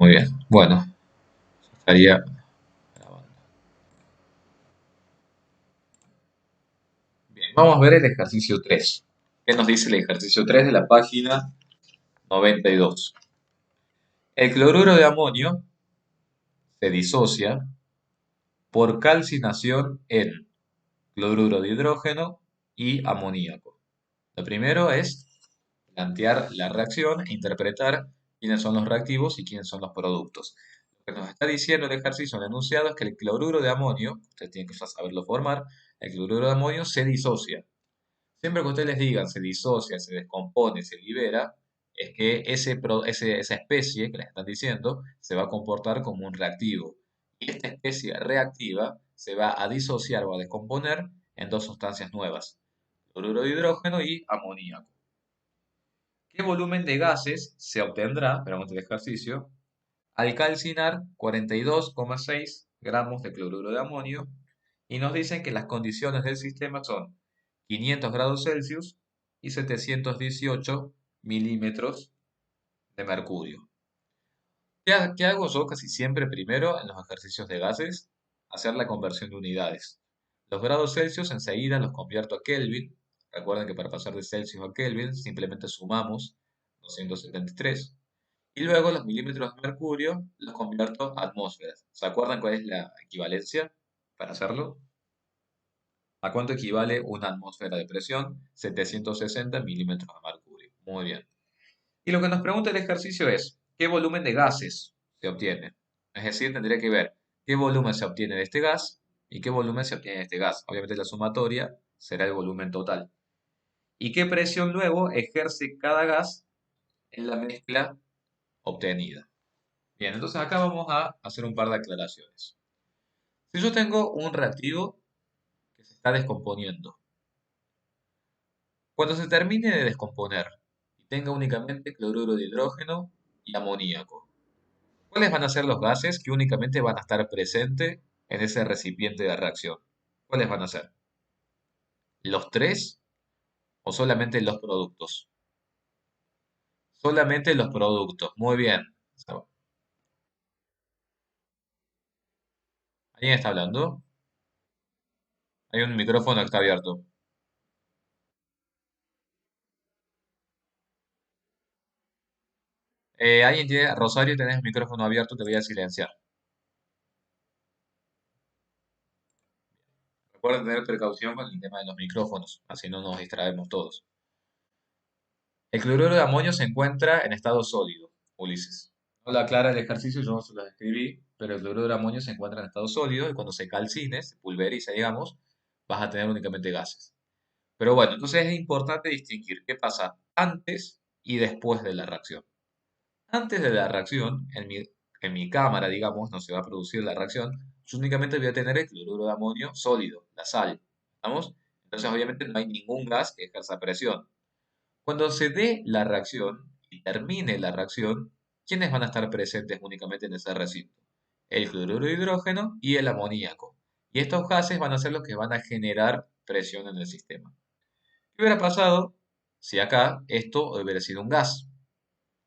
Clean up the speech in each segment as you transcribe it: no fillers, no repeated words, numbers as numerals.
Muy bien. Bueno, estaría grabando. Bien, vamos a ver el ejercicio 3. ¿Qué nos dice el ejercicio 3 de la página 92? El cloruro de amonio se disocia por calcinación en cloruro de hidrógeno y amoníaco. Lo primero es plantear la reacción e interpretar quiénes son los reactivos y quiénes son los productos. Lo que nos está diciendo el ejercicio, el enunciado, es que el cloruro de amonio, ustedes tienen que ya saberlo formar, el cloruro de amonio se disocia. Siempre que ustedes les digan se disocia, se descompone, se libera, es que esa especie que les están diciendo se va a comportar como un reactivo. Y esta especie reactiva se va a disociar o a descomponer en dos sustancias nuevas, cloruro de hidrógeno y amoníaco. ¿Qué volumen de gases se obtendrá, veamos el ejercicio, al calcinar 42,6 gramos de cloruro de amonio? Y nos dicen que las condiciones del sistema son 500 grados Celsius y 718 milímetros de mercurio. ¿Qué hago yo casi siempre primero en los ejercicios de gases? Hacer la conversión de unidades. Los grados Celsius enseguida los convierto a Kelvin. Recuerden que para pasar de Celsius a Kelvin simplemente sumamos 273. Y luego los milímetros de mercurio los convierto a atmósferas. ¿Se acuerdan cuál es la equivalencia para hacerlo? ¿A cuánto equivale una atmósfera de presión? 760 milímetros de mercurio. Muy bien. Y lo que nos pregunta el ejercicio es, ¿qué volumen de gases se obtiene? Es decir, tendría que ver qué volumen se obtiene de este gas y qué volumen se obtiene de este gas. Obviamente la sumatoria será el volumen total. ¿Y qué presión luego ejerce cada gas en la mezcla obtenida? Bien, entonces acá vamos a hacer un par de aclaraciones. Si yo tengo un reactivo que se está descomponiendo, cuando se termine de descomponer y tenga únicamente cloruro de hidrógeno y amoníaco, ¿cuáles van a ser los gases que únicamente van a estar presentes en ese recipiente de reacción? ¿Cuáles van a ser? ¿Los tres o solamente los productos? Solamente los productos. Muy bien. ¿Alguien está hablando? Hay un micrófono que está abierto. ¿Alguien tiene, Rosario, tenés el micrófono abierto? Te voy a silenciar. Recuerden tener precaución con el tema de los micrófonos, así no nos distraemos todos. El cloruro de amonio se encuentra en estado sólido, Ulises. No lo aclara el ejercicio, yo no se lo escribí, pero el cloruro de amonio se encuentra en estado sólido y cuando se calcine, se pulveriza, digamos, vas a tener únicamente gases. Pero bueno, entonces es importante distinguir qué pasa antes y después de la reacción. Antes de la reacción, en mi cámara, digamos, no se va a producir la reacción, yo únicamente voy a tener el cloruro de amonio sólido, la sal. ¿Estamos? Entonces, obviamente, no hay ningún gas que ejerza presión. Cuando se dé la reacción y termine la reacción, ¿quiénes van a estar presentes únicamente en ese recinto? El cloruro de hidrógeno y el amoníaco. Y estos gases van a ser los que van a generar presión en el sistema. ¿Qué hubiera pasado si acá esto hubiera sido un gas?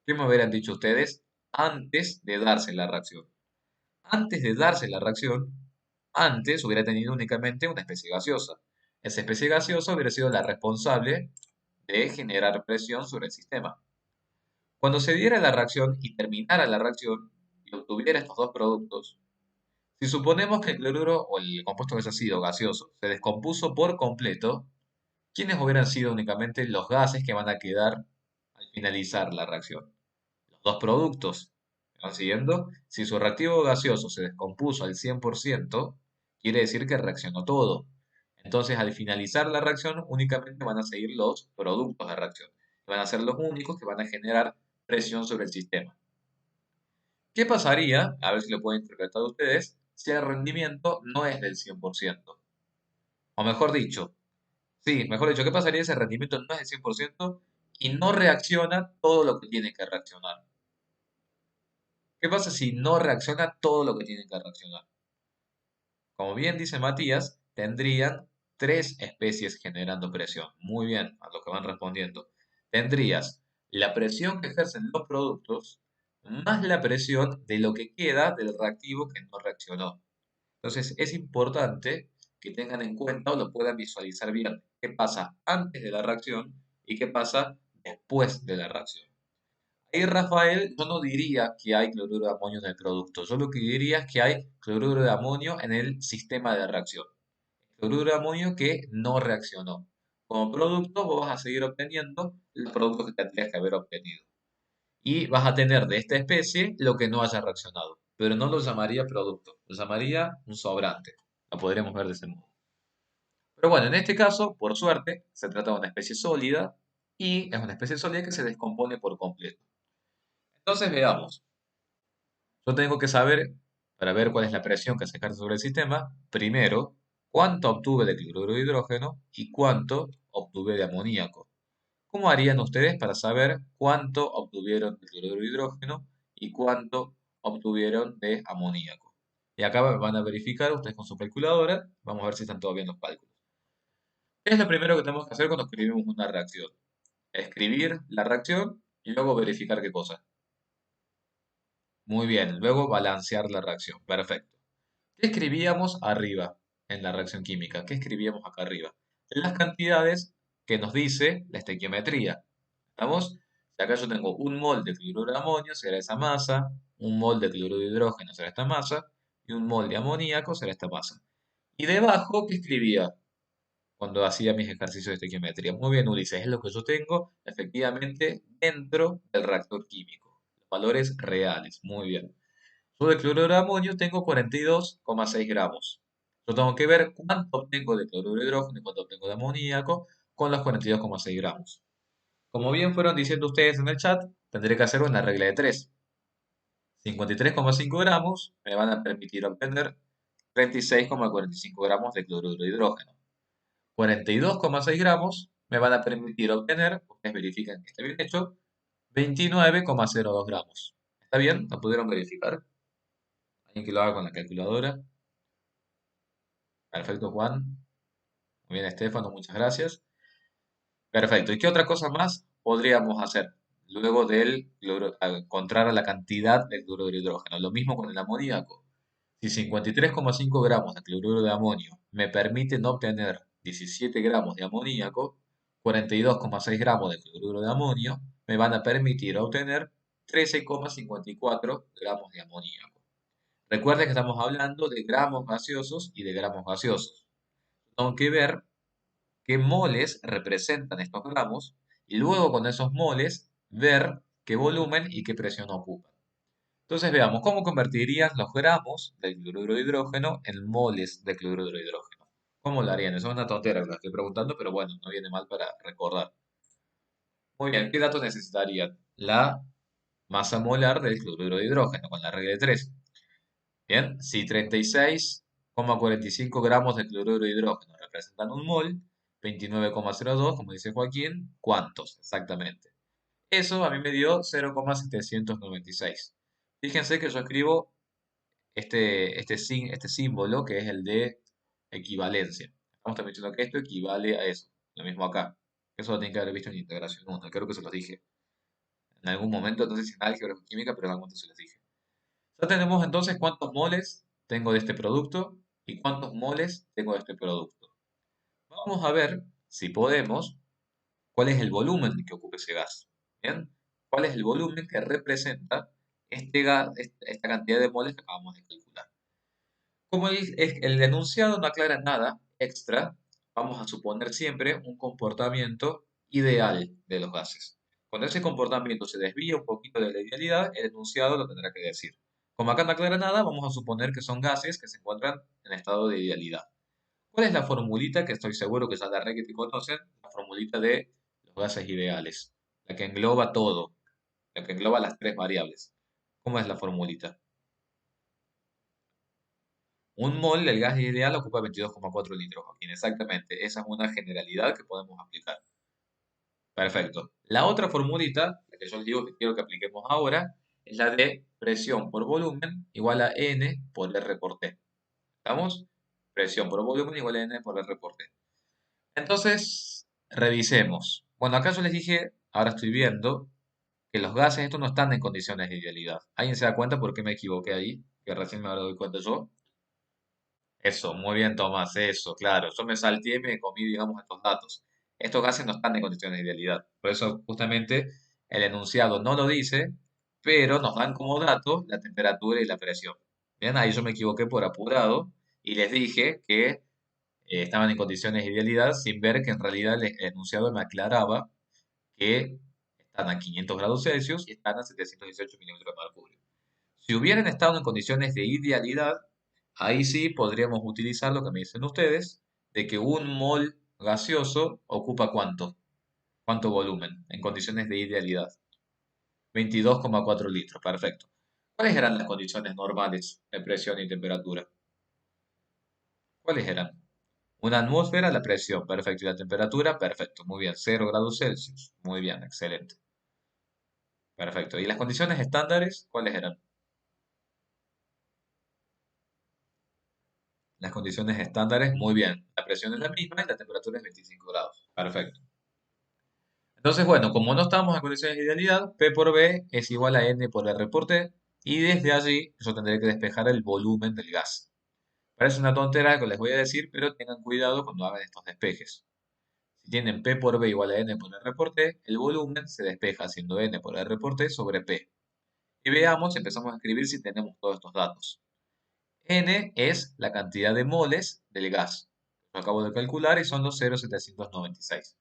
¿Qué me hubieran dicho ustedes antes de darse la reacción? Antes de darse la reacción, antes hubiera tenido únicamente una especie gaseosa. Esa especie gaseosa hubiera sido la responsable de generar presión sobre el sistema. Cuando se diera la reacción y terminara la reacción y obtuviera estos dos productos, si suponemos que el cloruro o el compuesto que haya sido gaseoso se descompuso por completo, ¿quiénes hubieran sido únicamente los gases que van a quedar al finalizar la reacción? Los dos productos. ¿Me van siguiendo? Si su reactivo gaseoso se descompuso al 100%, quiere decir que reaccionó todo. Entonces, al finalizar la reacción, únicamente van a seguir los productos de reacción. Van a ser los únicos que van a generar presión sobre el sistema. ¿Qué pasaría, a ver si lo pueden interpretar ustedes, si el rendimiento no es del 100%? O mejor dicho, sí, mejor dicho, ¿qué pasaría si el rendimiento no es del 100% y no reacciona todo lo que tiene que reaccionar? ¿Qué pasa si no reacciona todo lo que tiene que reaccionar? Como bien dice Matías, tendrían tres especies generando presión. Muy bien, a lo que van respondiendo. Tendrías la presión que ejercen los productos más la presión de lo que queda del reactivo que no reaccionó. Entonces es importante que tengan en cuenta o lo puedan visualizar bien qué pasa antes de la reacción y qué pasa después de la reacción. Ahí, Rafael, yo no diría que hay cloruro de amonio en el producto, yo lo que diría es que hay cloruro de amonio en el sistema de reacción. Cloruro de amonio que no reaccionó. Como producto, vos vas a seguir obteniendo los productos que tendrías que haber obtenido. Y vas a tener de esta especie lo que no haya reaccionado. Pero no lo llamaría producto, lo llamaría un sobrante. Lo podríamos ver de ese modo. Pero bueno, en este caso, por suerte, se trata de una especie sólida y es una especie sólida que se descompone por completo. Entonces veamos. Yo tengo que saber, para ver cuál es la presión que se ejerce sobre el sistema, primero, cuánto obtuve de cloruro de hidrógeno y cuánto obtuve de amoníaco. ¿Cómo harían ustedes para saber cuánto obtuvieron de cloruro de hidrógeno y cuánto obtuvieron de amoníaco? Y acá van a verificar ustedes con su calculadora. Vamos a ver si están todos bien los cálculos. ¿Qué es lo primero que tenemos que hacer cuando escribimos una reacción? Escribir la reacción y luego verificar qué cosa. Muy bien, luego balancear la reacción. Perfecto. ¿Qué escribíamos arriba en la reacción química? ¿Qué escribíamos acá arriba? Las cantidades que nos dice la estequiometría. ¿Estamos? Si acá yo tengo un mol de cloruro de amonio, será esa masa, un mol de cloruro de hidrógeno será esta masa, y un mol de amoníaco será esta masa. Y debajo, ¿qué escribía cuando hacía mis ejercicios de estequiometría? Muy bien, Ulises, es lo que yo tengo efectivamente dentro del reactor químico. Los valores reales, muy bien. Yo de cloruro de amonio tengo 42,6 gramos. Yo tengo que ver cuánto obtengo de cloruro de hidrógeno y cuánto obtengo de amoníaco con los 42,6 gramos. Como bien fueron diciendo ustedes en el chat, tendré que hacer una regla de 3. 53,5 gramos me van a permitir obtener 36,45 gramos de cloruro de hidrógeno. 42,6 gramos me van a permitir obtener, ustedes verifican que está bien hecho, 29,02 gramos. ¿Está bien? ¿Lo pudieron verificar? ¿Alguien que lo haga con la calculadora? Perfecto, Juan. Muy bien, Estefano, muchas gracias. Perfecto. ¿Y qué otra cosa más podríamos hacer luego del encontrar la cantidad del cloruro de hidrógeno? Lo mismo con el amoníaco. Si 53,5 gramos de cloruro de amonio me permiten obtener 17 gramos de amoníaco, 42,6 gramos de cloruro de amonio me van a permitir obtener 13,54 gramos de amoníaco. Recuerden que estamos hablando de gramos gaseosos y de gramos gaseosos. Tengo que ver qué moles representan estos gramos y luego con esos moles ver qué volumen y qué presión ocupan. Entonces veamos cómo convertirían los gramos del cloruro de hidrógeno en moles de cloruro de hidrógeno. ¿Cómo lo harían? Eso es una tontera que lo estoy preguntando, pero bueno, no viene mal para recordar. Muy bien, ¿qué datos necesitarían? La masa molar del cloruro de hidrógeno con la regla de 3. Bien, si 36,45 gramos de cloruro de hidrógeno representan un mol, 29,02, como dice Joaquín, ¿cuántos? Exactamente. Eso a mí me dio 0,796. Fíjense que yo escribo este símbolo que es el de equivalencia. Estamos también diciendo que esto equivale a eso. Lo mismo acá. Eso lo tienen que haber visto en integración 1. Creo que se los dije. En algún momento, no sé si en álgebra o química, pero en algún momento se los dije. Ya tenemos entonces cuántos moles tengo de este producto y cuántos moles tengo de este producto. Vamos a ver si podemos cuál es el volumen que ocupa ese gas. ¿Bien? ¿Cuál es el volumen que representa este gas, esta cantidad de moles que acabamos de calcular? Como el enunciado no aclara nada extra, vamos a suponer siempre un comportamiento ideal de los gases. Cuando ese comportamiento se desvía un poquito de la idealidad, el enunciado lo tendrá que decir. Como acá no aclara nada, vamos a suponer que son gases que se encuentran en estado de idealidad. ¿Cuál es la formulita que estoy seguro que ya la re que te conocen? La formulita de los gases ideales. La que engloba todo. La que engloba las tres variables. ¿Cómo es la formulita? Un mol del gas ideal ocupa 22,4 litros, Joaquín. Exactamente. Esa es una generalidad que podemos aplicar. Perfecto. La otra formulita, la que yo les digo que quiero que apliquemos ahora, es la de presión por volumen igual a N por R por T. ¿Estamos? Presión por volumen igual a N por R por T. Entonces, revisemos. Bueno, acá yo les dije, ahora estoy viendo que los gases estos no están en condiciones de idealidad. ¿Alguien se da cuenta por qué me equivoqué ahí? Que recién me doy cuenta yo. Eso, muy bien, Tomás, eso, claro. Yo me salté y me comí, digamos, estos datos. Estos gases no están en condiciones de idealidad. Por eso, justamente, el enunciado no lo dice, pero nos dan como dato la temperatura y la presión. Bien, ahí yo me equivoqué por apurado y les dije que estaban en condiciones de idealidad sin ver que en realidad el enunciado me aclaraba que están a 500 grados Celsius y están a 718 milímetros de mercurio. Si hubieran estado en condiciones de idealidad, ahí sí podríamos utilizar lo que me dicen ustedes, de que un mol gaseoso ocupa ¿cuánto? ¿Cuánto volumen en condiciones de idealidad? 22,4 litros, perfecto. ¿Cuáles eran las condiciones normales de presión y temperatura? ¿Cuáles eran? Una atmósfera, la presión, perfecto. Y la temperatura, perfecto. Muy bien, 0 grados Celsius. Muy bien, excelente. Perfecto. ¿Y las condiciones estándares, cuáles eran? Las condiciones estándares, muy bien. La presión es la misma y la temperatura es 25 grados. Perfecto. Entonces, bueno, como no estamos en condiciones de idealidad, P por B es igual a N por R por T, y desde allí yo tendré que despejar el volumen del gas. Parece una tontera que les voy a decir, pero tengan cuidado cuando hagan estos despejes. Si tienen P por B igual a N por R por T, el volumen se despeja haciendo N por R por T sobre P. Y veamos, empezamos a escribir si tenemos todos estos datos. N es la cantidad de moles del gas. Lo acabo de calcular y son los 0,796.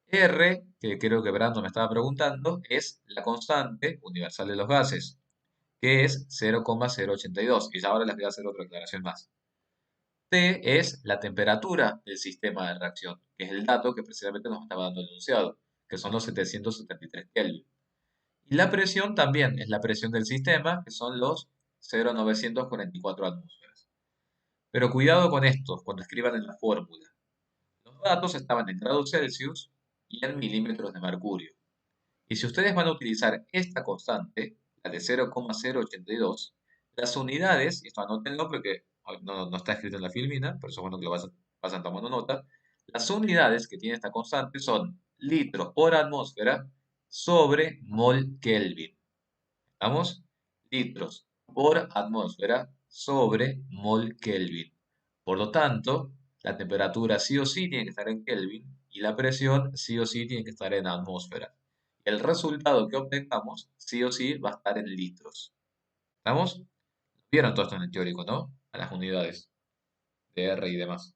R, que creo que Brando me estaba preguntando, es la constante universal de los gases, que es 0,082. Y ya ahora les voy a hacer otra aclaración más. T es la temperatura del sistema de reacción, que es el dato que precisamente nos estaba dando el enunciado, que son los 773 Kelvin. Y la presión también es la presión del sistema, que son los 0,944 atmósferas. Pero cuidado con estos cuando escriban en la fórmula. Los datos estaban en grados Celsius y en milímetros de mercurio. Y si ustedes van a utilizar esta constante, la de 0,082, las unidades, y esto anótenlo porque no está escrito en la filmina, por eso es bueno que lo vayan tomando nota, las unidades que tiene esta constante son litros por atmósfera sobre mol Kelvin. ¿Estamos? Litros por atmósfera sobre mol Kelvin. Por lo tanto, la temperatura sí o sí tiene que estar en Kelvin y la presión sí o sí tiene que estar en atmósfera. El resultado que obtengamos sí o sí va a estar en litros. ¿Estamos? Vieron todo esto en el teórico, ¿no? A las unidades de R y demás.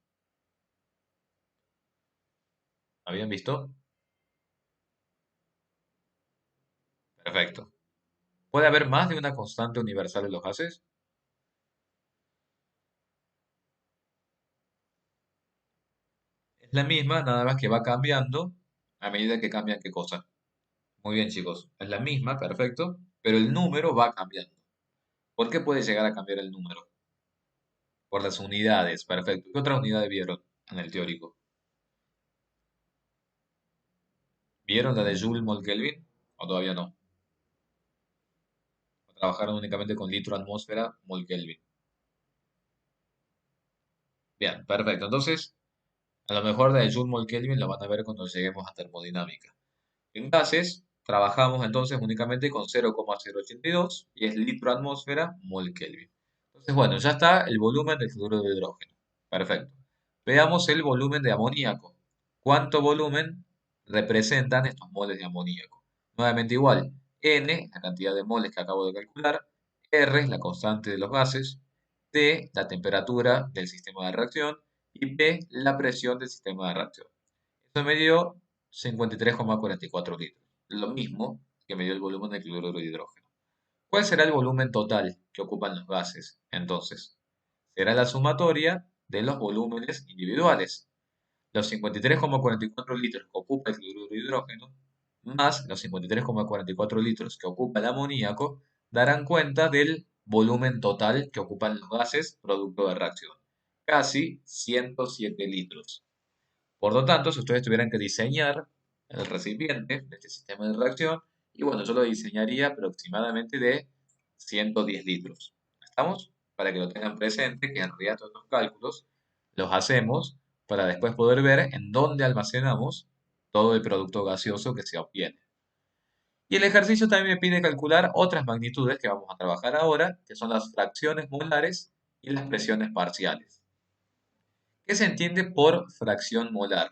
¿Habían visto? Perfecto. ¿Puede haber más de una constante universal en los gases? Es la misma, nada más que va cambiando a medida que cambian qué cosa. Muy bien, chicos. Es la misma, perfecto, pero el número va cambiando. ¿Por qué puede llegar a cambiar el número? Por las unidades, perfecto. ¿Qué otras unidades vieron en el teórico? ¿Vieron la de Joule mol Kelvin? ¿O todavía no? ¿O trabajaron únicamente con litro atmósfera mol Kelvin? Bien, perfecto. Entonces, a lo mejor la de Joule mol Kelvin lo van a ver cuando lleguemos a termodinámica. En gases, trabajamos entonces únicamente con 0,082 y es litro atmósfera mol Kelvin. Entonces, bueno, ya está el volumen del fluoruro de hidrógeno. Perfecto. Veamos el volumen de amoníaco. ¿Cuánto volumen representan estos moles de amoníaco? Nuevamente igual, N, la cantidad de moles que acabo de calcular, R, la constante de los gases, T, la temperatura del sistema de reacción y P, la presión del sistema de reacción. Esto me dio 53,44 litros, lo mismo que me dio el volumen del cloruro de hidrógeno. ¿Cuál será el volumen total que ocupan los gases? Entonces, será la sumatoria de los volúmenes individuales. Los 53,44 litros que ocupa el cloruro de hidrógeno más los 53,44 litros que ocupa el amoníaco darán cuenta del volumen total que ocupan los gases producto de reacción. Casi 107 litros. Por lo tanto, si ustedes tuvieran que diseñar el recipiente de este sistema de reacción, y bueno, yo lo diseñaría aproximadamente de 110 litros. ¿Estamos? Para que lo tengan presente, que en realidad todos estos cálculos los hacemos para después poder ver en dónde almacenamos todo el producto gaseoso que se obtiene. Y el ejercicio también me pide calcular otras magnitudes que vamos a trabajar ahora, que son las fracciones molares y las presiones parciales. ¿Qué se entiende por fracción molar?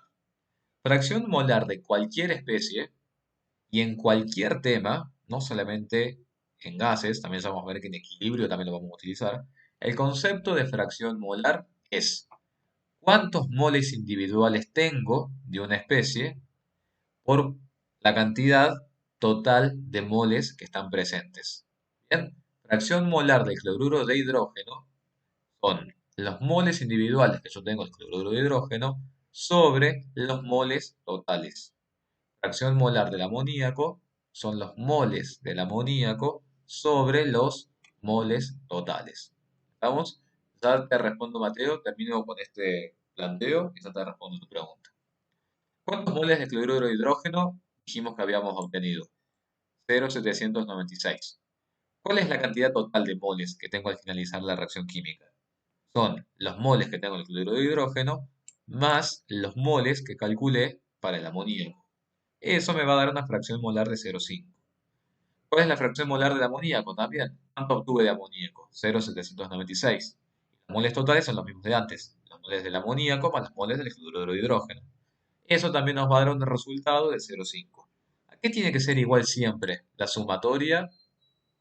Fracción molar de cualquier especie y en cualquier tema, no solamente en gases, también vamos a ver que en equilibrio también lo vamos a utilizar. El concepto de fracción molar es cuántos moles individuales tengo de una especie por la cantidad total de moles que están presentes. Bien, fracción molar del cloruro de hidrógeno son los moles individuales que yo tengo del cloruro de hidrógeno sobre los moles totales. Fracción molar del amoníaco son los moles del amoníaco sobre los moles totales. ¿Estamos? Ya te respondo, Mateo. Termino con este planteo y ya te respondo tu pregunta. ¿Cuántos moles de cloruro de hidrógeno dijimos que habíamos obtenido? 0,796. ¿Cuál es la cantidad total de moles que tengo al finalizar la reacción química? Son los moles que tengo del cloruro de hidrógeno más los moles que calculé para el amoníaco. Eso me va a dar una fracción molar de 0,5. ¿Cuál es la fracción molar del amoníaco también? ¿Cuánto obtuve de amoníaco? 0,796. Los moles totales son los mismos de antes. Los moles del amoníaco más los moles del cloruro de hidrógeno. Eso también nos va a dar un resultado de 0,5. ¿A qué tiene que ser igual siempre? La sumatoria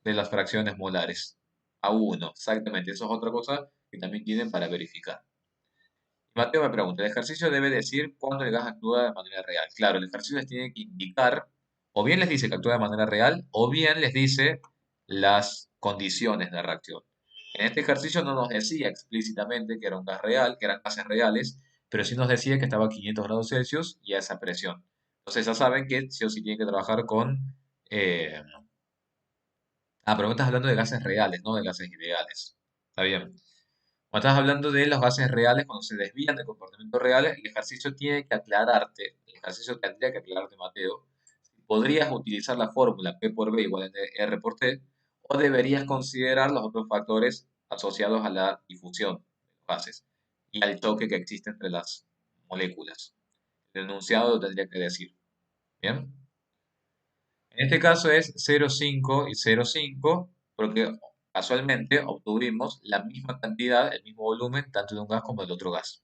de las fracciones molares. A 1, exactamente. Eso es otra cosa que también tienen para verificar. Mateo me pregunta, ¿el ejercicio debe decir cuándo el gas actúa de manera real? Claro, el ejercicio les tiene que indicar, o bien les dice que actúa de manera real, o bien les dice las condiciones de reacción. En este ejercicio no nos decía explícitamente que era un gas real, que eran gases reales, pero sí nos decía que estaba a 500 grados Celsius y a esa presión. Entonces ya saben que sí o sí tienen que trabajar con... eh, pero me estás hablando de gases reales, no de gases ideales. Está bien. Cuando estás hablando de los gases reales, cuando se desvían del comportamiento real, el ejercicio tiene que aclararte, el ejercicio tendría que aclararte, Mateo, si podrías utilizar la fórmula P por B igual a R por T, o deberías considerar los otros factores asociados a la difusión de los gases y al choque que existe entre las moléculas. El enunciado lo tendría que decir. ¿Bien? En este caso es 0,5 y 0,5 porque casualmente obtuvimos la misma cantidad, el mismo volumen, tanto de un gas como del otro gas.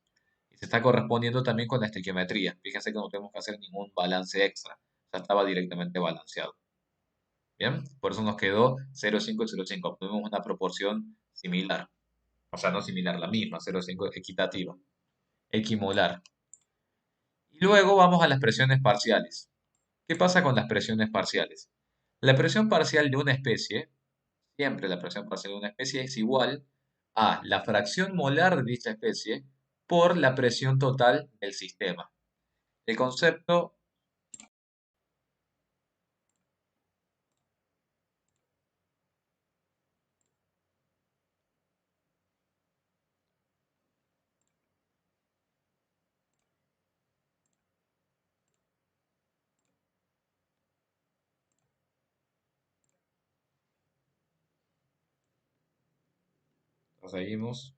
Y se está correspondiendo también con la estequiometría. Fíjense que no tenemos que hacer ningún balance extra. Ya estaba directamente balanceado. ¿Bien? Por eso nos quedó 0,5 y 0,5. Obtuvimos una proporción similar. O sea, no similar, la misma, 0,5 equitativa. Equimolar. Y luego vamos a las presiones parciales. ¿Qué pasa con las presiones parciales? La presión parcial de una especie, siempre la presión parcial de una especie es igual a la fracción molar de dicha especie por la presión total del sistema. El concepto, lo seguimos,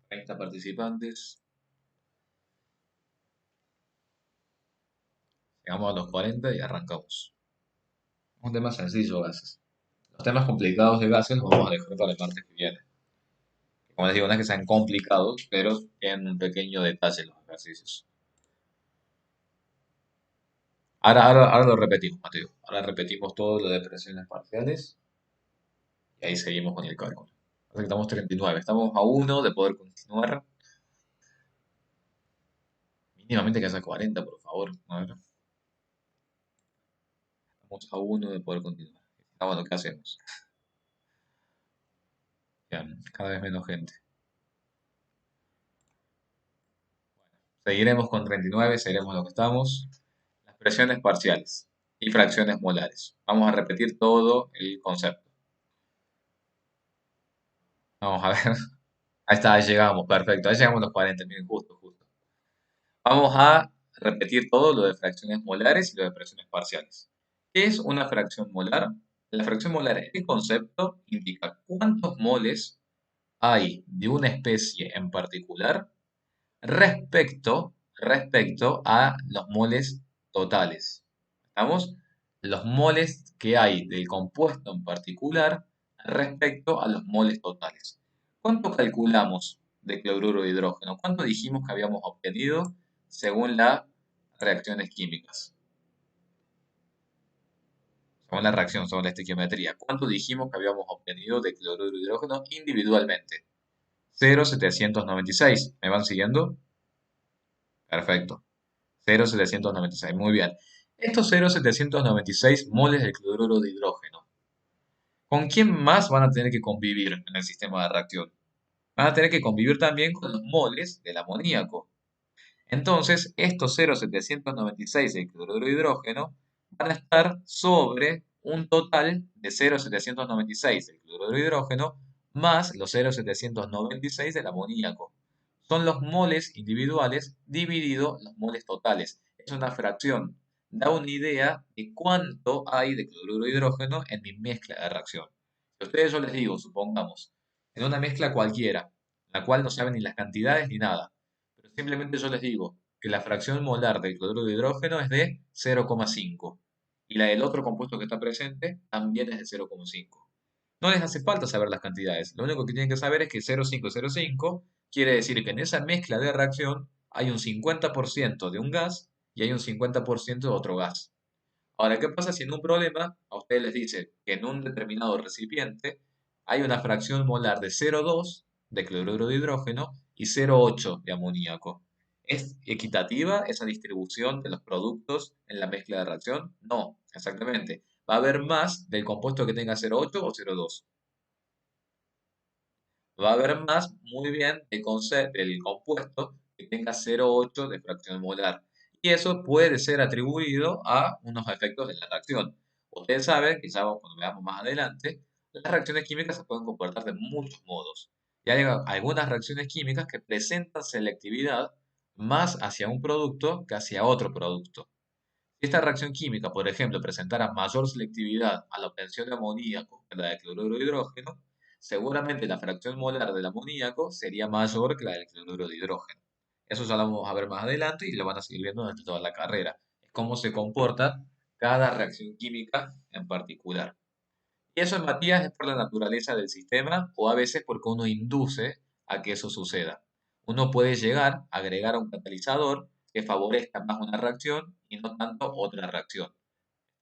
30 participantes, llegamos a los 40 y arrancamos. Un tema sencillo, gases. Los temas complicados de gases los vamos a dejar para el martes que viene. Como les digo, no es que sean complicados, pero tienen un pequeño detalle los ejercicios. Ahora lo repetimos, Mateo. Ahora repetimos todo lo de presiones parciales y ahí seguimos con el cálculo. Así que estamos 39. Estamos a uno de poder continuar. Mínimamente que haya 40, por favor. A ver. Estamos a uno de poder continuar. Bueno, ¿qué hacemos? Ya, cada vez menos gente. Seguiremos con 39, seguiremos lo que estamos. Las presiones parciales y fracciones molares. Vamos a repetir todo el concepto. Vamos a ver. Ahí está, ahí llegamos, perfecto. Ahí llegamos a los 40, miren, justo, justo. Vamos a repetir todo lo de fracciones molares y lo de presiones parciales. ¿Qué es una fracción molar? La fracción molar, este concepto indica cuántos moles hay de una especie en particular respecto a los moles totales. ¿Estamos? Los moles que hay del compuesto en particular respecto a los moles totales. ¿Cuánto calculamos de cloruro de hidrógeno? ¿Cuánto dijimos que habíamos obtenido según las reacciones químicas? Según la reacción, según la estequiometría. ¿Cuánto dijimos que habíamos obtenido de cloruro de hidrógeno individualmente? 0,796. ¿Me van siguiendo? Perfecto. 0,796. Muy bien. Estos 0,796 moles de cloruro de hidrógeno, ¿con quién más van a tener que convivir en el sistema de reacción? Van a tener que convivir también con los moles del amoníaco. Entonces, estos 0,796 de cloruro de hidrógeno van a estar sobre un total de 0,796 del cloruro de hidrógeno más los 0,796 del amoníaco. Son los moles individuales dividido los moles totales. Es una fracción. Da una idea de cuánto hay de cloruro de hidrógeno en mi mezcla de reacción. Si a ustedes yo les digo, supongamos, en una mezcla cualquiera, la cual no saben ni las cantidades ni nada, pero simplemente yo les digo que la fracción molar del cloruro de hidrógeno es de 0,5 y la del otro compuesto que está presente también es de 0,5. No les hace falta saber las cantidades, lo único que tienen que saber es que 0,505 quiere decir que en esa mezcla de reacción hay un 50% de un gas y hay un 50% de otro gas. Ahora, ¿qué pasa si en un problema a ustedes les dice que en un determinado recipiente hay una fracción molar de 0,2 de cloruro de hidrógeno y 0,8 de amoníaco? ¿Es equitativa esa distribución de los productos en la mezcla de reacción? No, exactamente. Va a haber más del compuesto que tenga 0,8 o 0,2. Va a haber más, muy bien, del compuesto que tenga 0,8 de fracción molar. Y eso puede ser atribuido a unos efectos de la reacción. Ustedes saben, quizá cuando veamos más adelante, las reacciones químicas se pueden comportar de muchos modos. Y hay algunas reacciones químicas que presentan selectividad más hacia un producto que hacia otro producto. Si esta reacción química, por ejemplo, presentara mayor selectividad a la obtención de amoníaco que la de cloruro de hidrógeno, seguramente la fracción molar del amoníaco sería mayor que la del cloruro de hidrógeno. Eso ya lo vamos a ver más adelante y lo van a seguir viendo durante toda la carrera. Es cómo se comporta cada reacción química en particular. Y eso, Matías, es por la naturaleza del sistema o a veces porque uno induce a que eso suceda. Uno puede llegar a agregar a un catalizador que favorezca más una reacción y no tanto otra reacción.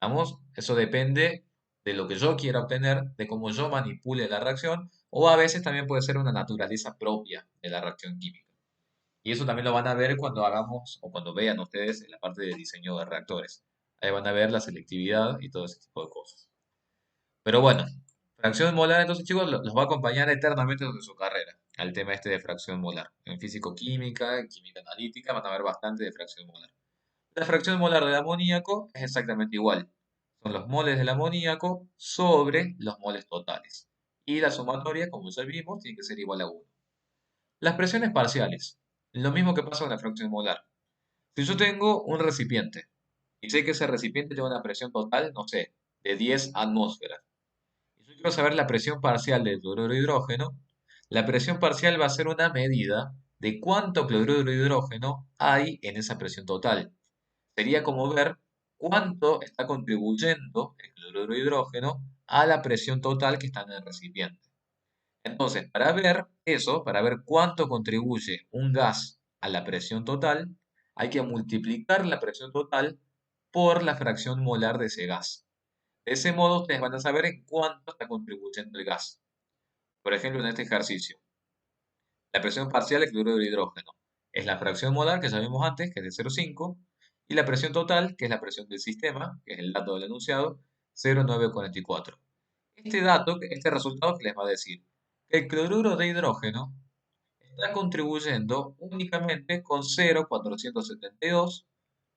¿Vamos? Eso depende de lo que yo quiera obtener, de cómo yo manipule la reacción, o a veces también puede ser una naturaleza propia de la reacción química. Y eso también lo van a ver cuando hagamos o cuando vean ustedes en la parte de diseño de reactores. Ahí van a ver la selectividad y todo ese tipo de cosas. Pero bueno, fracción molar, entonces chicos, los va a acompañar eternamente durante su carrera, al tema este de fracción molar. En físico-química, en química analítica, van a ver bastante de fracción molar. La fracción molar del amoníaco es exactamente igual. Son los moles del amoníaco sobre los moles totales. Y la sumatoria, como ya vimos, tiene que ser igual a 1. Las presiones parciales. Lo mismo que pasa con la fracción molar. Si yo tengo un recipiente y sé que ese recipiente tiene una presión total, no sé, de 10 atmósferas. Si yo quiero saber la presión parcial del cloruro de hidrógeno, la presión parcial va a ser una medida de cuánto cloruro de hidrógeno hay en esa presión total. Sería como ver cuánto está contribuyendo el cloruro de hidrógeno a la presión total que está en el recipiente. Entonces, para ver eso, para ver cuánto contribuye un gas a la presión total, hay que multiplicar la presión total por la fracción molar de ese gas. De ese modo, ustedes van a saber en cuánto está contribuyendo el gas. Por ejemplo, en este ejercicio, la presión parcial del cloruro de hidrógeno es la fracción molar que ya vimos antes, que es de 0,5, y la presión total, que es la presión del sistema, que es el dato del enunciado, 0,944. Este resultado que les va a decir que el cloruro de hidrógeno está contribuyendo únicamente con 0,472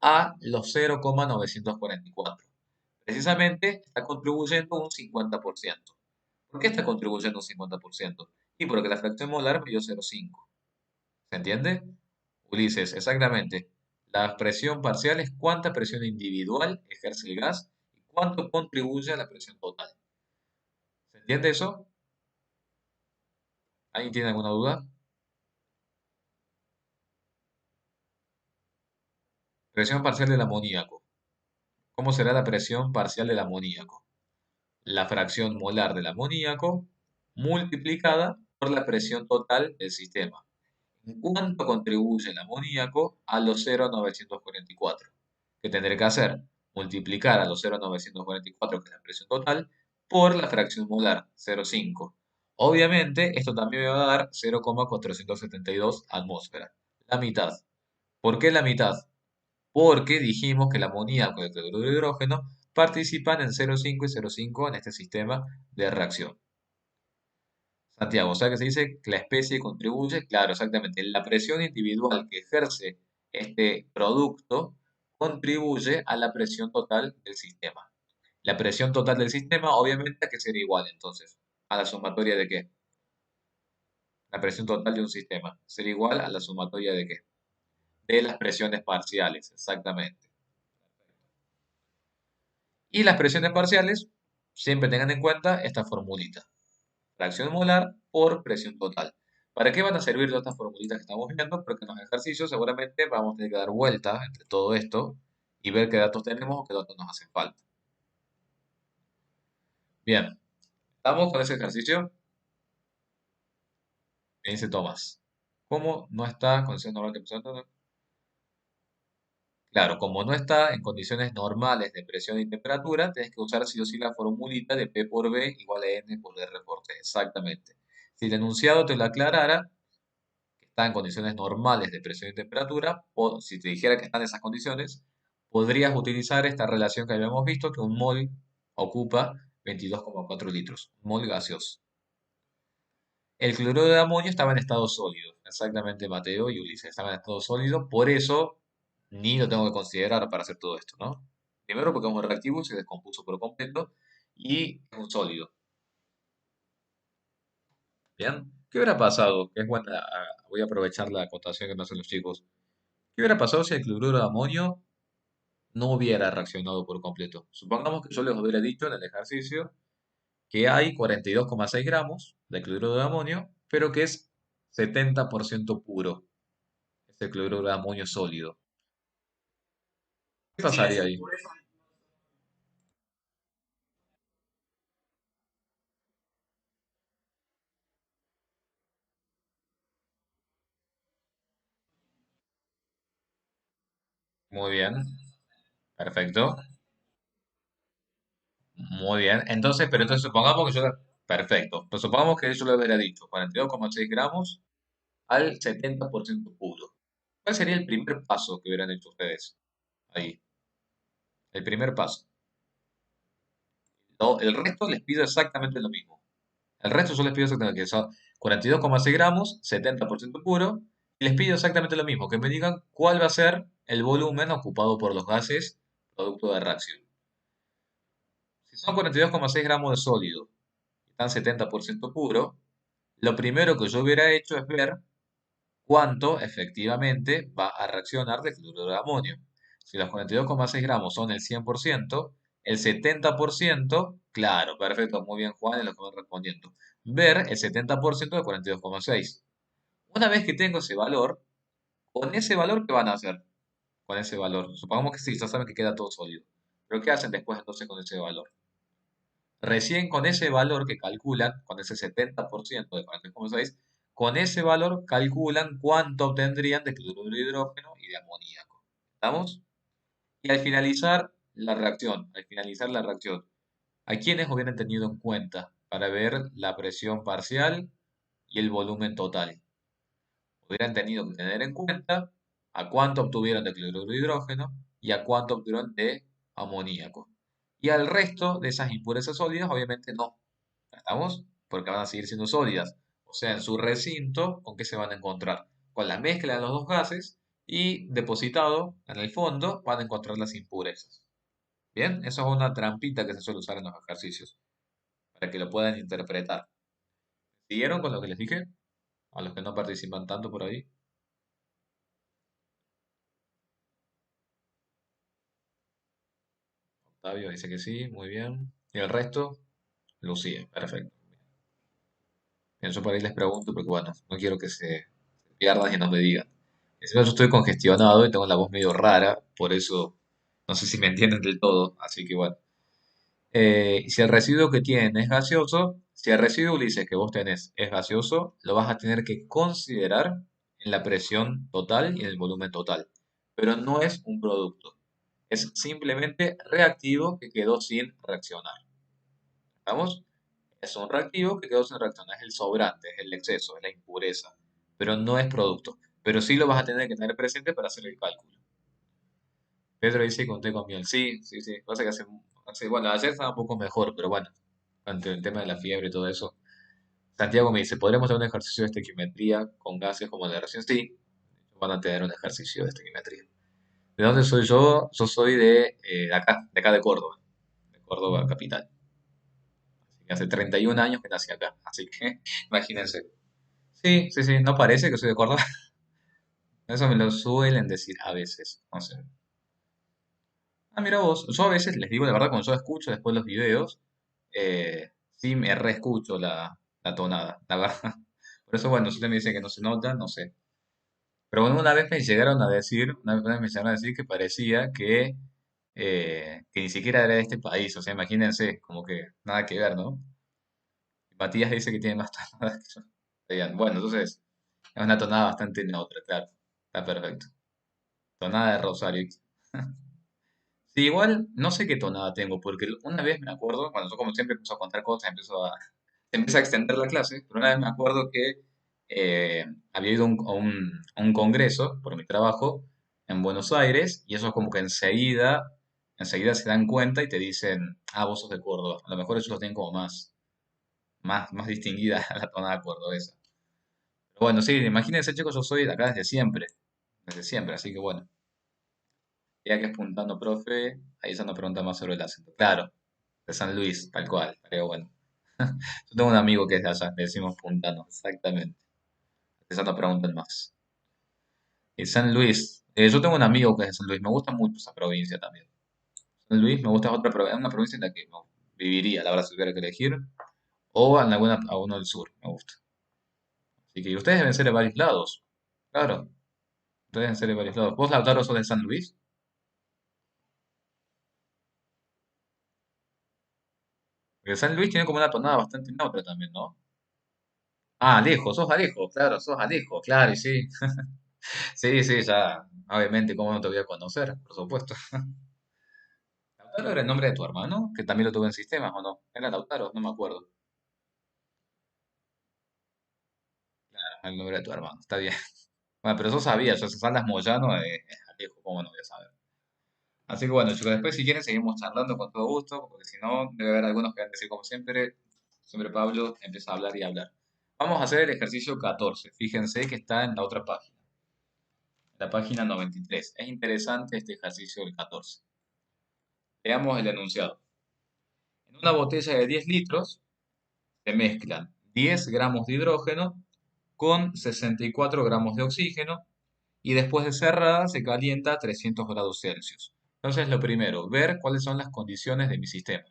a los 0,944. Precisamente está contribuyendo un 50%. ¿Por qué está contribuyendo un 50%? Y porque la fracción molar me dio 0,5. ¿Se entiende? Ulises, exactamente. La presión parcial es cuánta presión individual ejerce el gas y cuánto contribuye a la presión total. ¿Entiende eso? ¿Alguien tiene alguna duda? Presión parcial del amoníaco. ¿Cómo será la presión parcial del amoníaco? La fracción molar del amoníaco multiplicada por la presión total del sistema. ¿En cuánto contribuye el amoníaco a los 0,944? ¿Qué tendré que hacer? Multiplicar a los 0,944, que es la presión total, por la fracción molar, 0,5. Obviamente, esto también me va a dar 0,472 atmósferas, la mitad. ¿Por qué la mitad? Porque dijimos que el amoníaco y el cloruro de hidrógeno participan en 0,5 y 0,5 en este sistema de reacción. Santiago, o sea que se dice que la especie contribuye, claro, exactamente, la presión individual que ejerce este producto contribuye a la presión total del sistema. La presión total del sistema, obviamente, que sería igual entonces, a la sumatoria de qué? La presión total de un sistema sería igual a la sumatoria de qué? De las presiones parciales, exactamente. Y las presiones parciales, siempre tengan en cuenta esta formulita. Fracción molar por presión total. ¿Para qué van a servir todas estas formulitas que estamos viendo? Porque en los ejercicios seguramente vamos a tener que dar vueltas entre todo esto y ver qué datos tenemos o qué datos nos hacen falta. Bien, ¿estamos con ese ejercicio? Me dice Tomás. ¿Cómo no está condición normal de presión? Claro, como no está en condiciones normales de presión y temperatura, tienes que usar sí o sí la formulita de P por B igual a N por R por T. Exactamente. Si el enunciado te lo aclarara, está en condiciones normales de presión y temperatura, o si te dijera que están en esas condiciones, podrías utilizar esta relación que habíamos visto, que un mol ocupa 22,4 litros, un mol gaseoso. El cloruro de amonio estaba en estado sólido, exactamente Mateo y Ulises, estaba en estado sólido, por eso ni lo tengo que considerar para hacer todo esto, ¿no? Primero porque es un reactivo y se descompuso por completo, y es un sólido. Bien, ¿qué hubiera pasado? Que es buena, voy a aprovechar la acotación que me hacen los chicos. ¿Qué hubiera pasado si el cloruro de amonio no hubiera reaccionado por completo? Supongamos que yo les hubiera dicho en el ejercicio que hay 42,6 gramos de cloruro de amonio, pero que es 70% puro, ese cloruro de amonio sólido. ¿Qué pasaría ahí? Muy bien, perfecto. Muy bien. Entonces, pero entonces supongamos que yo... Perfecto. Pues supongamos que yo le hubiera dicho 42,6 gramos al 70% puro. ¿Cuál sería el primer paso que hubieran hecho ustedes ahí? El primer paso. No, el resto les pido exactamente lo mismo. El resto yo les pido exactamente que son 42,6 gramos, 70% puro, y les pido exactamente lo mismo, que me digan cuál va a ser el volumen ocupado por los gases producto de reacción. Si son 42,6 gramos de sólido y están 70% puro, lo primero que yo hubiera hecho es ver cuánto efectivamente va a reaccionar de cloruro de amonio. Si los 42,6 gramos son el 100%, el 70%, claro, perfecto, muy bien Juan, es lo que van respondiendo. Ver el 70% de 42,6. Una vez que tengo ese valor, con ese valor, ¿qué van a hacer? Con ese valor. Supongamos que sí, ya saben que queda todo sólido. Pero ¿qué hacen después entonces con ese valor? Recién con ese valor que calculan, con ese 70% de 43,6, con ese valor calculan cuánto obtendrían de cloruro de hidrógeno y de amoníaco. ¿Estamos? Y al finalizar la reacción, ¿a quiénes hubieran tenido en cuenta para ver la presión parcial y el volumen total? Hubieran tenido que tener en cuenta a cuánto obtuvieron de cloruro de hidrógeno y a cuánto obtuvieron de amoníaco. Y al resto de esas impurezas sólidas, obviamente no. ¿Estamos? Porque van a seguir siendo sólidas. O sea, en su recinto, ¿con qué se van a encontrar? Con la mezcla de los dos gases y depositado en el fondo van a encontrar las impurezas. Bien, eso es una trampita que se suele usar en los ejercicios para que lo puedan interpretar. ¿Siguieron con lo que les dije? A los que no participan tanto por ahí. Octavio dice que sí, muy bien. ¿Y el resto? Lucía, perfecto. Bien, yo por ahí les pregunto porque, bueno, no quiero que se pierdan y no me digan. Encima yo estoy congestionado y tengo la voz medio rara, por eso no sé si me entienden del todo, así que bueno. Si el residuo que tienen es gaseoso, si el residuo Ulises que vos tenés es gaseoso, lo vas a tener que considerar en la presión total y en el volumen total. Pero no es un producto, es simplemente reactivo que quedó sin reaccionar. ¿Vamos? Es un reactivo que quedó sin reaccionar, es el sobrante, es el exceso, es la impureza, pero no es producto. Pero sí lo vas a tener que tener presente para hacer el cálculo. Pedro dice que conté con miel. Sí, sí, sí. Pasa que bueno, ayer estaba un poco mejor, pero bueno, ante el tema de la fiebre y todo eso. Santiago me dice, ¿podremos hacer un ejercicio de estequiometría con gases como el de recién? Sí, van a tener un ejercicio de estequiometría. ¿De dónde soy yo? Yo soy de acá de Córdoba, de Córdoba capital. Así que hace 31 años que nací acá, así que imagínense. Sí, sí, sí, no parece que soy de Córdoba. Eso me lo suelen decir a veces, no sé. Ah, mira vos, yo a veces les digo la verdad, cuando yo escucho después los videos, sí me reescucho la tonada, la verdad. Por eso, bueno, si usted me dice que no se nota, no sé. Pero bueno, una vez me llegaron a decir que parecía que ni siquiera era de este país, o sea, imagínense, como que nada que ver, ¿no? Y Matías dice que tiene más tonadas que yo. Bien, bueno, entonces, es una tonada bastante neutra, claro, está perfecto. Tonada de Rosario. Sí, igual no sé qué tonada tengo, porque una vez me acuerdo, bueno, yo como siempre empiezo a contar cosas, se empieza a extender la clase, pero una vez me acuerdo que había ido a un congreso por mi trabajo en Buenos Aires, y eso es como que enseguida se dan cuenta y te dicen, ah, vos sos de Córdoba. A lo mejor ellos lo tienen como más distinguida la tonada cordobesa. Pero bueno, sí, imagínense, chicos, yo soy de acá desde siempre, así que bueno. Ya que es puntano, profe, ahí ya nos pregunta más sobre el acento. Claro, de San Luis, tal cual, pero bueno. Yo tengo un amigo que es de allá, le decimos puntano, exactamente. Esa nos preguntan más. Y San Luis, yo tengo un amigo que es de San Luis, me gusta mucho esa provincia también. San Luis me gusta una provincia en la que no viviría, la verdad, si tuviera que elegir, o en a uno del sur, me gusta. Así que ustedes deben ser de varios lados, claro, ustedes deben ser de varios lados. ¿Vos, Lautaro, sos de San Luis? Porque San Luis tiene como una tonada bastante neutra también, ¿no? Ah, Alejo, claro, sos Alejo, claro, y sí. Sí, sí, ya, obviamente, ¿cómo no te voy a conocer? Por supuesto. ¿Lautaro era el nombre de tu hermano? Que también lo tuve en sistemas, ¿o no? Era Lautaro, no me acuerdo. Ah, el nombre de tu hermano, está bien. Bueno, pero eso sabía, yo si Salas Moyano es Alejo, ¿cómo no voy a saber? Así que bueno, chicos, después si quieren seguimos charlando con todo gusto, porque si no, debe haber algunos que van a decir como siempre, siempre Pablo empieza a hablar y a hablar. Vamos a hacer el ejercicio 14. Fíjense que está en la otra página, la página 93. Es interesante este ejercicio del 14. Veamos el enunciado. En una botella de 10 litros se mezclan 10 gramos de hidrógeno con 64 gramos de oxígeno y después de cerrada se calienta a 300 grados Celsius. Entonces, lo primero, ver cuáles son las condiciones de mi sistema.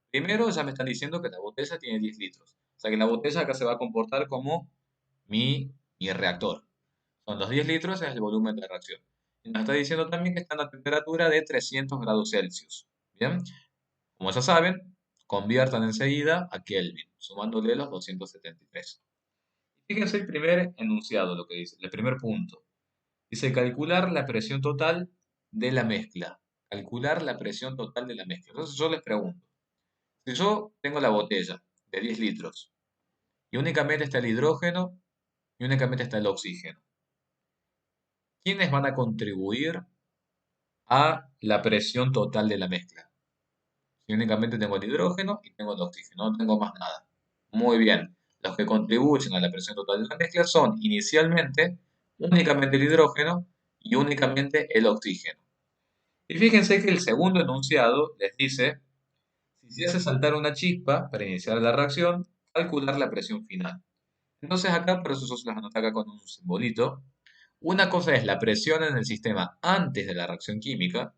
Primero, ya me están diciendo que la botella tiene 10 litros. O sea que la botella acá se va a comportar como mi reactor. Son los 10 litros, es el volumen de la reacción. Y nos está diciendo también que está a una temperatura de 300 grados Celsius. Bien, como ya saben, conviertan enseguida a Kelvin, sumándole los 273. Fíjense el primer enunciado, lo que dice, el primer punto. Dice calcular la presión total de la mezcla. Calcular la presión total de la mezcla. Entonces yo les pregunto, si yo tengo la botella de 10 litros y únicamente está el hidrógeno y únicamente está el oxígeno, ¿quiénes van a contribuir a la presión total de la mezcla? Si únicamente tengo el hidrógeno y tengo el oxígeno, no tengo más nada. Muy bien. Los que contribuyen a la presión total de la mezcla son inicialmente únicamente el hidrógeno y únicamente el oxígeno. Y fíjense que el segundo enunciado les dice, si se hace saltar una chispa para iniciar la reacción, calcular la presión final. Entonces acá, por eso yo se las anoté acá con un simbolito, una cosa es la presión en el sistema antes de la reacción química.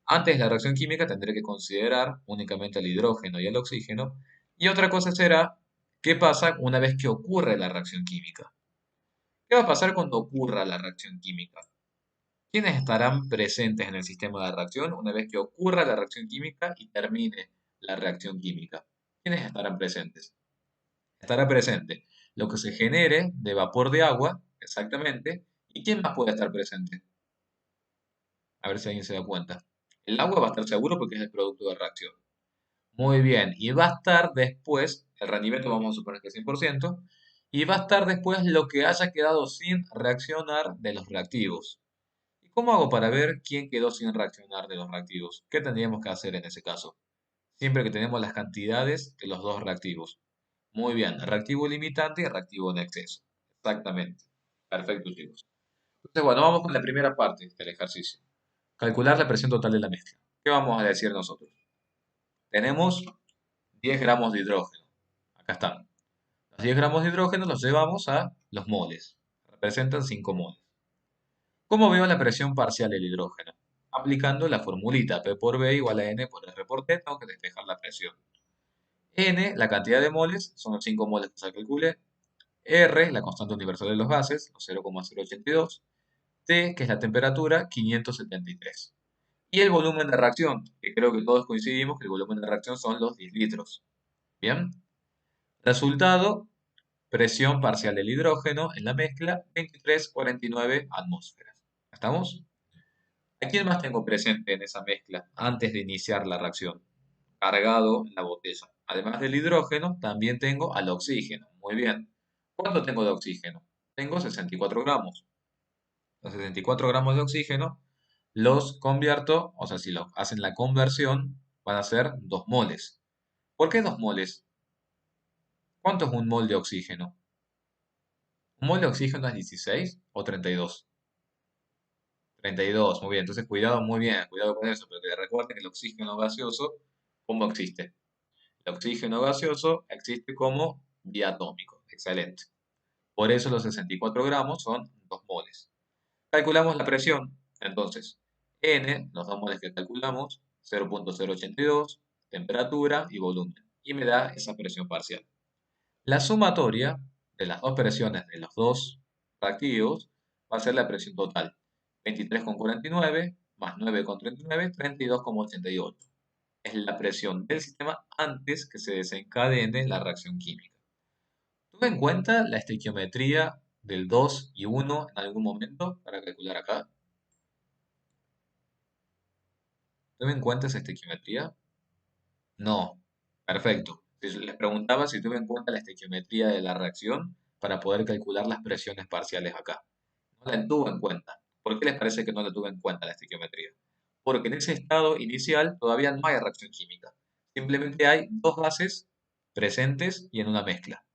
Antes de la reacción química tendré que considerar únicamente el hidrógeno y el oxígeno. Y otra cosa será, ¿qué pasa una vez que ocurre la reacción química? ¿Qué va a pasar cuando ocurra la reacción química? ¿Quiénes estarán presentes en el sistema de reacción una vez que ocurra la reacción química y termine la reacción química? ¿Quiénes estarán presentes? Estará presente lo que se genere de vapor de agua, exactamente, y ¿quién más puede estar presente? A ver si alguien se da cuenta. El agua va a estar seguro porque es el producto de reacción. Muy bien, y va a estar después, el rendimiento vamos a suponer que es 100%, y va a estar después lo que haya quedado sin reaccionar de los reactivos. ¿Y cómo hago para ver quién quedó sin reaccionar de los reactivos? ¿Qué tendríamos que hacer en ese caso? Siempre que tenemos las cantidades de los dos reactivos. Muy bien, reactivo limitante y reactivo en exceso. Exactamente. Perfecto, chicos. Entonces, bueno, vamos con la primera parte del ejercicio. Calcular la presión total de la mezcla. ¿Qué vamos a decir nosotros? Tenemos 10 gramos de hidrógeno. Acá están. Los 10 gramos de hidrógeno los llevamos a los moles. Representan 5 moles. ¿Cómo veo la presión parcial del hidrógeno? Aplicando la formulita P por B igual a N por R por T, tengo que despejar la presión. N, la cantidad de moles, son los 5 moles que se calculé. R, la constante universal de los gases, los 0,082. T, que es la temperatura, 573. Y el volumen de reacción, que creo que todos coincidimos que el volumen de reacción son los 10 litros. Bien. Resultado, presión parcial del hidrógeno en la mezcla, 23,49 atmósferas. ¿Estamos? ¿A quién más tengo presente en esa mezcla antes de iniciar la reacción? Cargado en la botella. Además del hidrógeno, también tengo al oxígeno. Muy bien. ¿Cuánto tengo de oxígeno? Tengo 64 gramos. Los 64 gramos de oxígeno los convierto, o sea, si lo hacen la conversión, van a ser 2 moles. ¿Por qué 2 moles? ¿Cuánto es un mol de oxígeno? ¿Un mol de oxígeno es 16 o 32? 32, muy bien. Entonces, cuidado, muy bien, cuidado con eso, pero que recuerden que el oxígeno gaseoso, ¿cómo existe? El oxígeno gaseoso existe como diatómico. Excelente. Por eso los 64 gramos son 2 moles. Calculamos la presión. Entonces, N, los 2 moles que calculamos, 0,082, temperatura y volumen. Y me da esa presión parcial. La sumatoria de las dos presiones de los dos reactivos va a ser la presión total. 23,49 más 9,39, 32,88. Es la presión del sistema antes que se desencadene la reacción química. ¿Tuve en cuenta la estequiometría del 2 y 1 en algún momento para calcular acá? ¿Tuve en cuenta esa estequiometría? No. Perfecto. Les preguntaba si tuve en cuenta la estequiometría de la reacción para poder calcular las presiones parciales acá. No la tuve en cuenta. ¿Por qué les parece que no la tuve en cuenta la estequiometría? Porque en ese estado inicial todavía no hay reacción química. Simplemente hay dos gases presentes y en una mezcla.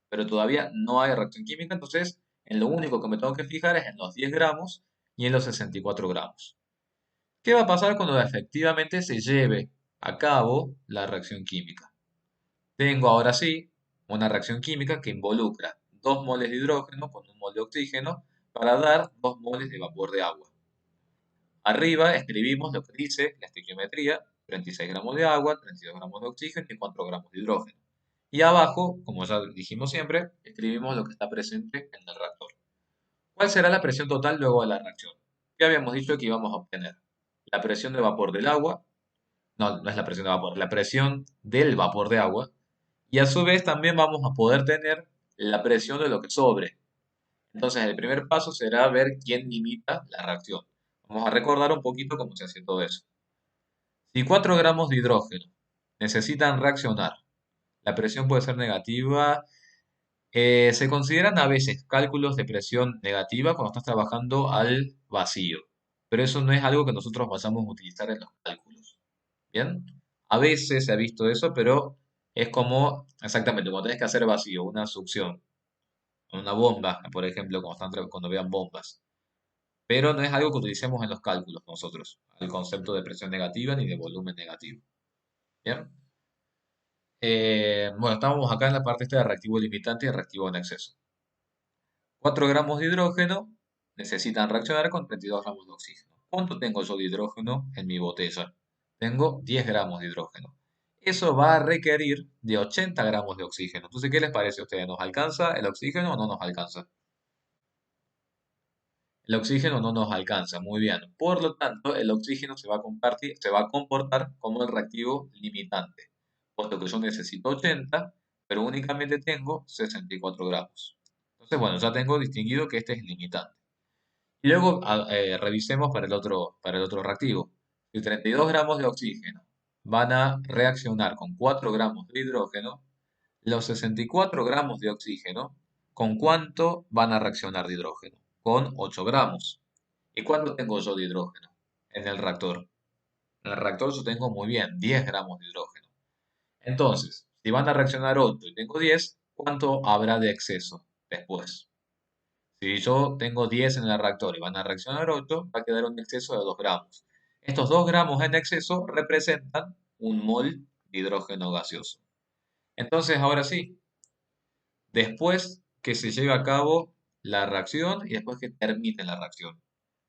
Pero todavía no hay reacción química, entonces en lo único que me tengo que fijar es en los 10 gramos y en los 64 gramos. ¿Qué va a pasar cuando efectivamente se lleve a cabo la reacción química? Tengo ahora sí una reacción química que involucra 2 moles de hidrógeno con un mol de oxígeno para dar 2 moles de vapor de agua. Arriba escribimos lo que dice la estequiometría, 36 gramos de agua, 32 gramos de oxígeno y 4 gramos de hidrógeno. Y abajo, como ya dijimos siempre, escribimos lo que está presente en el reactor. ¿Cuál será la presión total luego de la reacción? ¿Qué habíamos dicho que íbamos a obtener? La presión de vapor del agua, no, no es la presión de vapor, la presión del vapor de agua. Y a su vez también vamos a poder tener la presión de lo que sobre. Entonces el primer paso será ver quién limita la reacción. Vamos a recordar un poquito cómo se hace todo eso. Si 4 gramos de hidrógeno necesitan reaccionar, la presión puede ser negativa. Se consideran a veces cálculos de presión negativa cuando estás trabajando al vacío, pero eso no es algo que nosotros vayamos a utilizar en los cálculos. ¿Bien? A veces se ha visto eso, pero es como exactamente cuando tenés que hacer vacío, una succión, una bomba, por ejemplo, cuando vean bombas. Pero no es algo que utilicemos en los cálculos nosotros, el concepto de presión negativa ni de volumen negativo. ¿Bien? Bueno, estábamos acá en la parte esta de reactivo limitante y reactivo en exceso. 4 gramos de hidrógeno necesitan reaccionar con 32 gramos de oxígeno. ¿Cuánto tengo yo de hidrógeno en mi botella? Tengo 10 gramos de hidrógeno. Eso va a requerir de 80 gramos de oxígeno. Entonces, ¿qué les parece a ustedes? ¿Nos alcanza el oxígeno o no nos alcanza? El oxígeno no nos alcanza, muy bien. Por lo tanto, el oxígeno se va a comportar como el reactivo limitante, puesto que yo necesito 80, pero únicamente tengo 64 gramos. Entonces, bueno, ya tengo distinguido que este es limitante. Y luego revisemos para el otro reactivo. Si 32 gramos de oxígeno van a reaccionar con 4 gramos de hidrógeno, los 64 gramos de oxígeno, ¿con cuánto van a reaccionar de hidrógeno? Con 8 gramos. ¿Y cuánto tengo yo de hidrógeno en el reactor? En el reactor yo tengo muy bien 10 gramos de hidrógeno. Entonces, si van a reaccionar 8 y tengo 10, ¿cuánto habrá de exceso después? Si yo tengo 10 en el reactor y van a reaccionar 8, va a quedar un exceso de 2 gramos. Estos 2 gramos en exceso representan un mol de hidrógeno gaseoso. Entonces, ahora sí, después que se lleve a cabo la reacción y después que termine la reacción,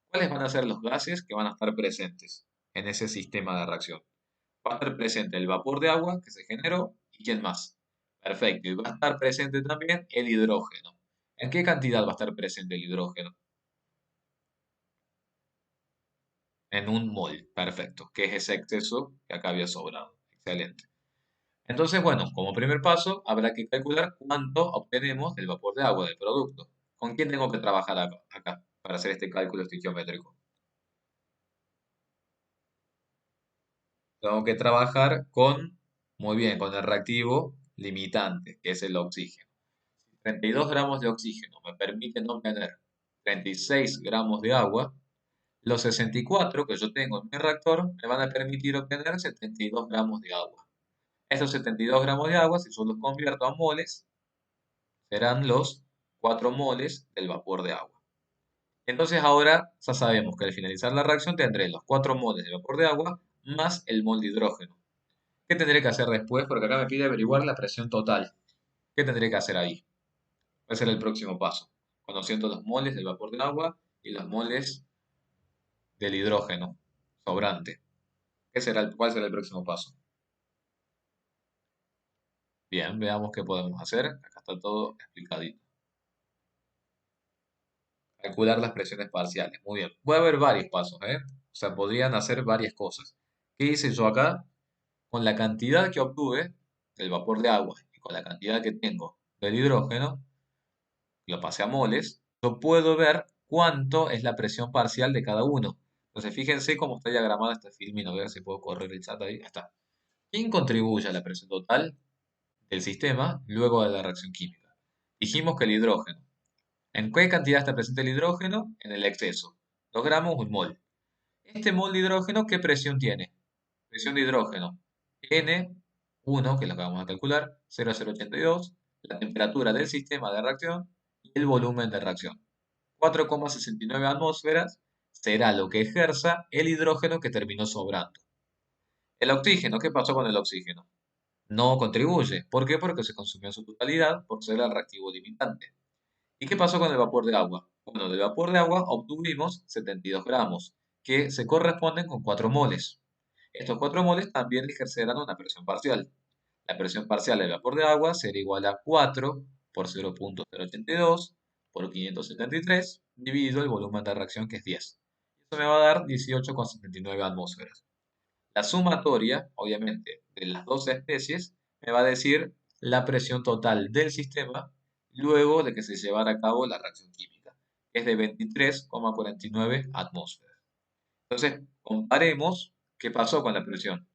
¿cuáles van a ser los gases que van a estar presentes en ese sistema de reacción? Va a estar presente el vapor de agua que se generó y ¿quién más? Perfecto, y va a estar presente también el hidrógeno. ¿En qué cantidad va a estar presente el hidrógeno? En un mol, perfecto, que es ese exceso que acá había sobrado. Excelente. Entonces, bueno, como primer paso, habrá que calcular cuánto obtenemos del vapor de agua del producto. ¿Con quién tengo que trabajar acá para hacer este cálculo estequiométrico? Tengo que trabajar con, muy bien, con el reactivo limitante, que es el oxígeno. 32 gramos de oxígeno me permiten obtener 36 gramos de agua. Los 64 que yo tengo en mi reactor me van a permitir obtener 72 gramos de agua. Estos 72 gramos de agua, si yo los convierto a moles, serán los 4 moles del vapor de agua. Entonces ahora ya sabemos que al finalizar la reacción tendré los 4 moles de vapor de agua más el mol de hidrógeno. ¿Qué tendré que hacer después? Porque acá me pide averiguar la presión total. ¿Qué tendré que hacer ahí? Va a ser el próximo paso, conociendo los moles del vapor del agua y los moles del hidrógeno sobrante. ¿Cuál será el próximo paso? Bien, veamos qué podemos hacer. Acá está todo explicadito. Calcular las presiones parciales. Muy bien. Puede haber varios pasos, ¿eh? O sea, podrían hacer varias cosas. ¿Qué hice yo acá? Con la cantidad que obtuve del vapor de agua y con la cantidad que tengo del hidrógeno, lo pasé a moles, yo puedo ver cuánto es la presión parcial de cada uno. Entonces, fíjense cómo está diagramada esta filmina. Voy a ver si puedo correr el chat ahí. Ahí está. ¿Quién contribuye a la presión total del sistema luego de la reacción química? Dijimos que el hidrógeno. ¿En qué cantidad está presente el hidrógeno? En el exceso. 2 gramos, un mol. Este mol de hidrógeno, ¿qué presión tiene? Presión de hidrógeno. N1, que es lo que vamos a calcular, 0,082, la temperatura del sistema de reacción y el volumen de reacción. 4,69 atmósferas será lo que ejerza el hidrógeno que terminó sobrando. El oxígeno, ¿qué pasó con el oxígeno? No contribuye. ¿Por qué? Porque se consumió en su totalidad por ser el reactivo limitante. ¿Y qué pasó con el vapor de agua? Bueno, del vapor de agua obtuvimos 72 gramos, que se corresponden con 4 moles. Estos 4 moles también ejercerán una presión parcial. La presión parcial del vapor de agua será igual a 4 por 0,082 por 573 dividido el volumen de reacción que es 10. Eso me va a dar 18,79 atmósferas. La sumatoria, obviamente, de las dos especies me va a decir la presión total del sistema luego de que se llevara a cabo la reacción química, que es de 23,49 atmósferas. Entonces, comparemos qué pasó con la presión.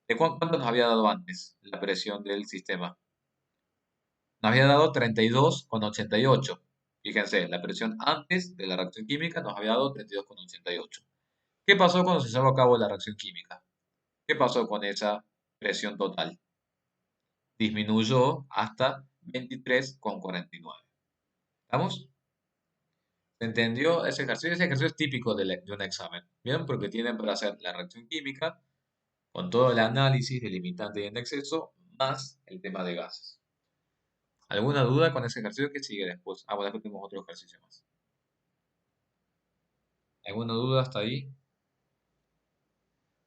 ¿De cuánto nos había dado antes la presión del sistema? Nos había dado 32,88. Fíjense, la presión antes de la reacción química nos había dado 32,88. ¿Qué pasó cuando se llevó a cabo la reacción química? ¿Qué pasó con esa presión total? Disminuyó hasta 23,49. ¿Estamos? ¿Se entendió ese ejercicio? Ese ejercicio es típico de un examen. ¿Bien? Porque tienen para hacer la reacción química con todo el análisis de limitante y en exceso, más el tema de gases. ¿Alguna duda con ese ejercicio que sigue después? Ah, bueno, después tenemos otro ejercicio más. ¿Alguna duda hasta ahí?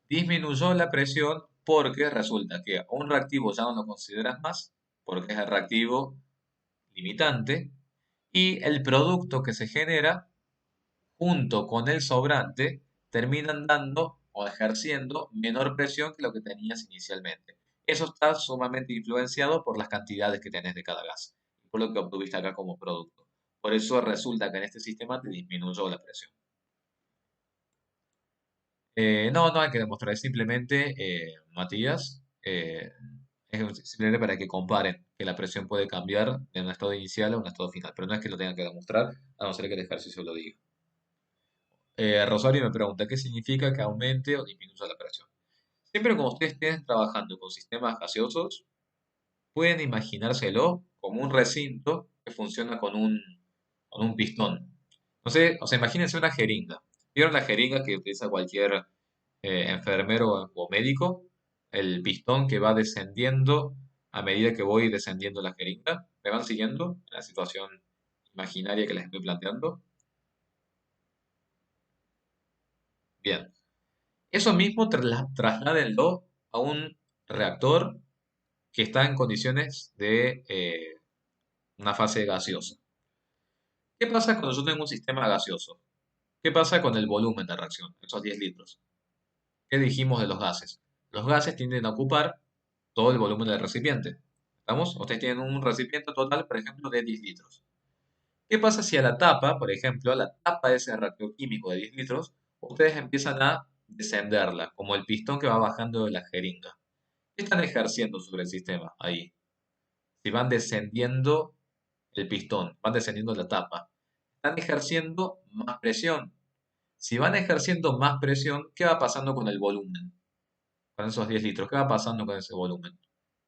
Disminuyó la presión porque resulta que a un reactivo ya no lo consideras más, porque es el reactivo limitante, y el producto que se genera junto con el sobrante terminan dando o ejerciendo menor presión que lo que tenías inicialmente. Eso está sumamente influenciado por las cantidades que tenés de cada gas, por lo que obtuviste acá como producto. Por eso resulta que en este sistema te disminuyó la presión. No hay que demostrar, es simplemente, Matías, es simplemente para que comparen que la presión puede cambiar de un estado inicial a un estado final, pero no es que lo tengan que demostrar, a no ser que el ejercicio lo diga. Rosario me pregunta, ¿qué significa que aumente o disminuya la presión? Siempre como ustedes estén trabajando con sistemas gaseosos, pueden imaginárselo como un recinto que funciona con un pistón. No sé, o sea, imagínense una jeringa. ¿Vieron la jeringa que utiliza cualquier enfermero o médico? El pistón que va descendiendo a medida que voy descendiendo la jeringa. ¿Me van siguiendo en la situación imaginaria que les estoy planteando? Bien. Eso mismo trasládenlo a un reactor que está en condiciones de una fase gaseosa. ¿Qué pasa cuando yo tengo un sistema gaseoso? ¿Qué pasa con el volumen de reacción, esos 10 litros? ¿Qué dijimos de los gases? Los gases tienden a ocupar todo el volumen del recipiente. ¿Estamos? Ustedes tienen un recipiente total, por ejemplo, de 10 litros. ¿Qué pasa si a la tapa, por ejemplo, a la tapa de ese reactor químico de 10 litros, ustedes empiezan a descenderla, como el pistón que va bajando de la jeringa? ¿Qué están ejerciendo sobre el sistema ahí? Si van descendiendo el pistón, van descendiendo la tapa, están ejerciendo más presión. Si van ejerciendo más presión, ¿qué va pasando con el volumen? Con esos 10 litros, ¿qué va pasando con ese volumen?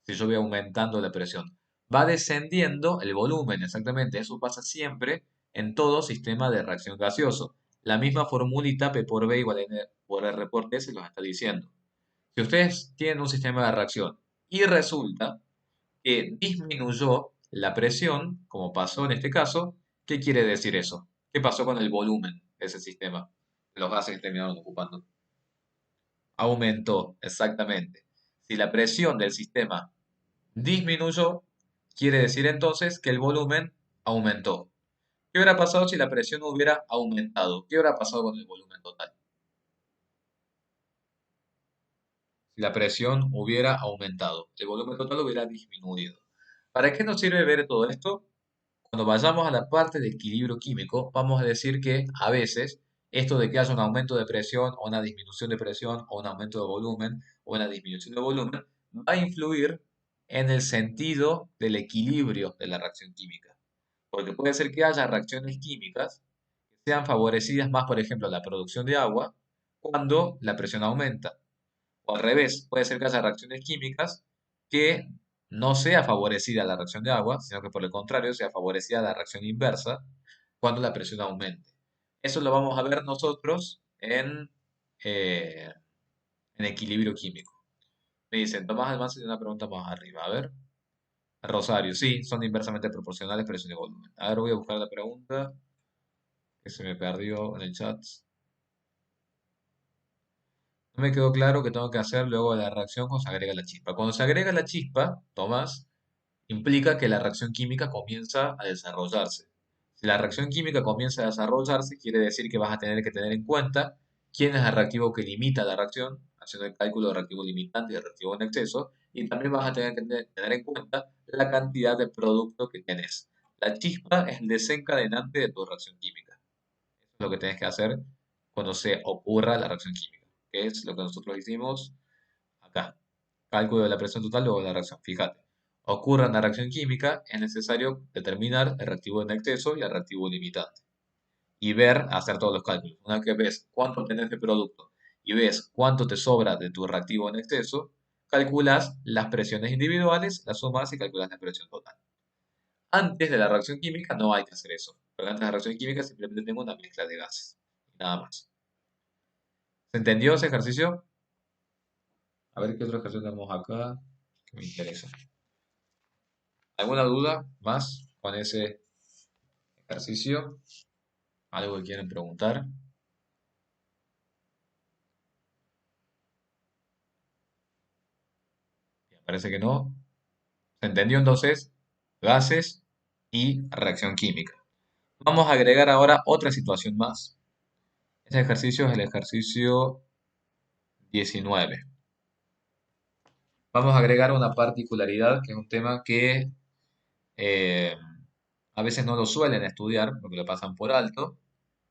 Si yo voy aumentando la presión, va descendiendo el volumen, exactamente. Eso pasa siempre en todo sistema de reacción gaseoso. La misma formulita P por B igual a N por R por T se los está diciendo. Si ustedes tienen un sistema de reacción y resulta que disminuyó la presión, como pasó en este caso, ¿qué quiere decir eso? ¿Qué pasó con el volumen de ese sistema? Los gases que terminaron ocupando. Aumentó, exactamente. Si la presión del sistema disminuyó, quiere decir entonces que el volumen aumentó. ¿Qué hubiera pasado si la presión hubiera aumentado? ¿Qué hubiera pasado con el volumen total? Si la presión hubiera aumentado, el volumen total hubiera disminuido. ¿Para qué nos sirve ver todo esto? Cuando vayamos a la parte de equilibrio químico, vamos a decir que a veces esto de que haya un aumento de presión o una disminución de presión o un aumento de volumen o una disminución de volumen va a influir en el sentido del equilibrio de la reacción química. Porque puede ser que haya reacciones químicas que sean favorecidas más, por ejemplo, a la producción de agua cuando la presión aumenta. O al revés, puede ser que haya reacciones químicas que no sea favorecida la reacción de agua, sino que por el contrario sea favorecida la reacción inversa cuando la presión aumente. Eso lo vamos a ver nosotros eh, en equilibrio químico. Me dicen, Tomás Almanza tiene una pregunta más arriba. A ver. Rosario, sí, son inversamente proporcionales presión y volumen. A ver, voy a buscar la pregunta que se me perdió en el chat. No me quedó claro qué tengo que hacer luego de la reacción cuando se agrega la chispa. Cuando se agrega la chispa, Tomás, implica que la reacción química comienza a desarrollarse. Si la reacción química comienza a desarrollarse, quiere decir que vas a tener que tener en cuenta quién es el reactivo que limita la reacción, haciendo el cálculo de reactivo limitante y de reactivo en exceso, y también vas a tener que tener en cuenta la cantidad de producto que tenés. La chispa es el desencadenante de tu reacción química. Eso es lo que tienes que hacer cuando se ocurra la reacción química, que es lo que nosotros hicimos acá. Cálculo de la presión total luego de la reacción. Fíjate, ocurre una reacción química, es necesario determinar el reactivo en exceso y el reactivo limitante. Y ver, hacer todos los cálculos. Una vez que ves cuánto tenés de producto y ves cuánto te sobra de tu reactivo en exceso, calculas las presiones individuales, las sumas y calculas la presión total. Antes de la reacción química no hay que hacer eso. Porque antes de la reacción química simplemente tengo una mezcla de gases. Nada más. ¿Se entendió ese ejercicio? A ver qué otro ejercicio tenemos acá que me interesa. ¿Alguna duda más con ese ejercicio? ¿Algo que quieren preguntar? Parece que no. ¿Se entendió entonces? Gases y reacción química. Vamos a agregar ahora otra situación más. Este ejercicio es el ejercicio 19. Vamos a agregar una particularidad, que es un tema que eh, a veces no lo suelen estudiar porque lo pasan por alto,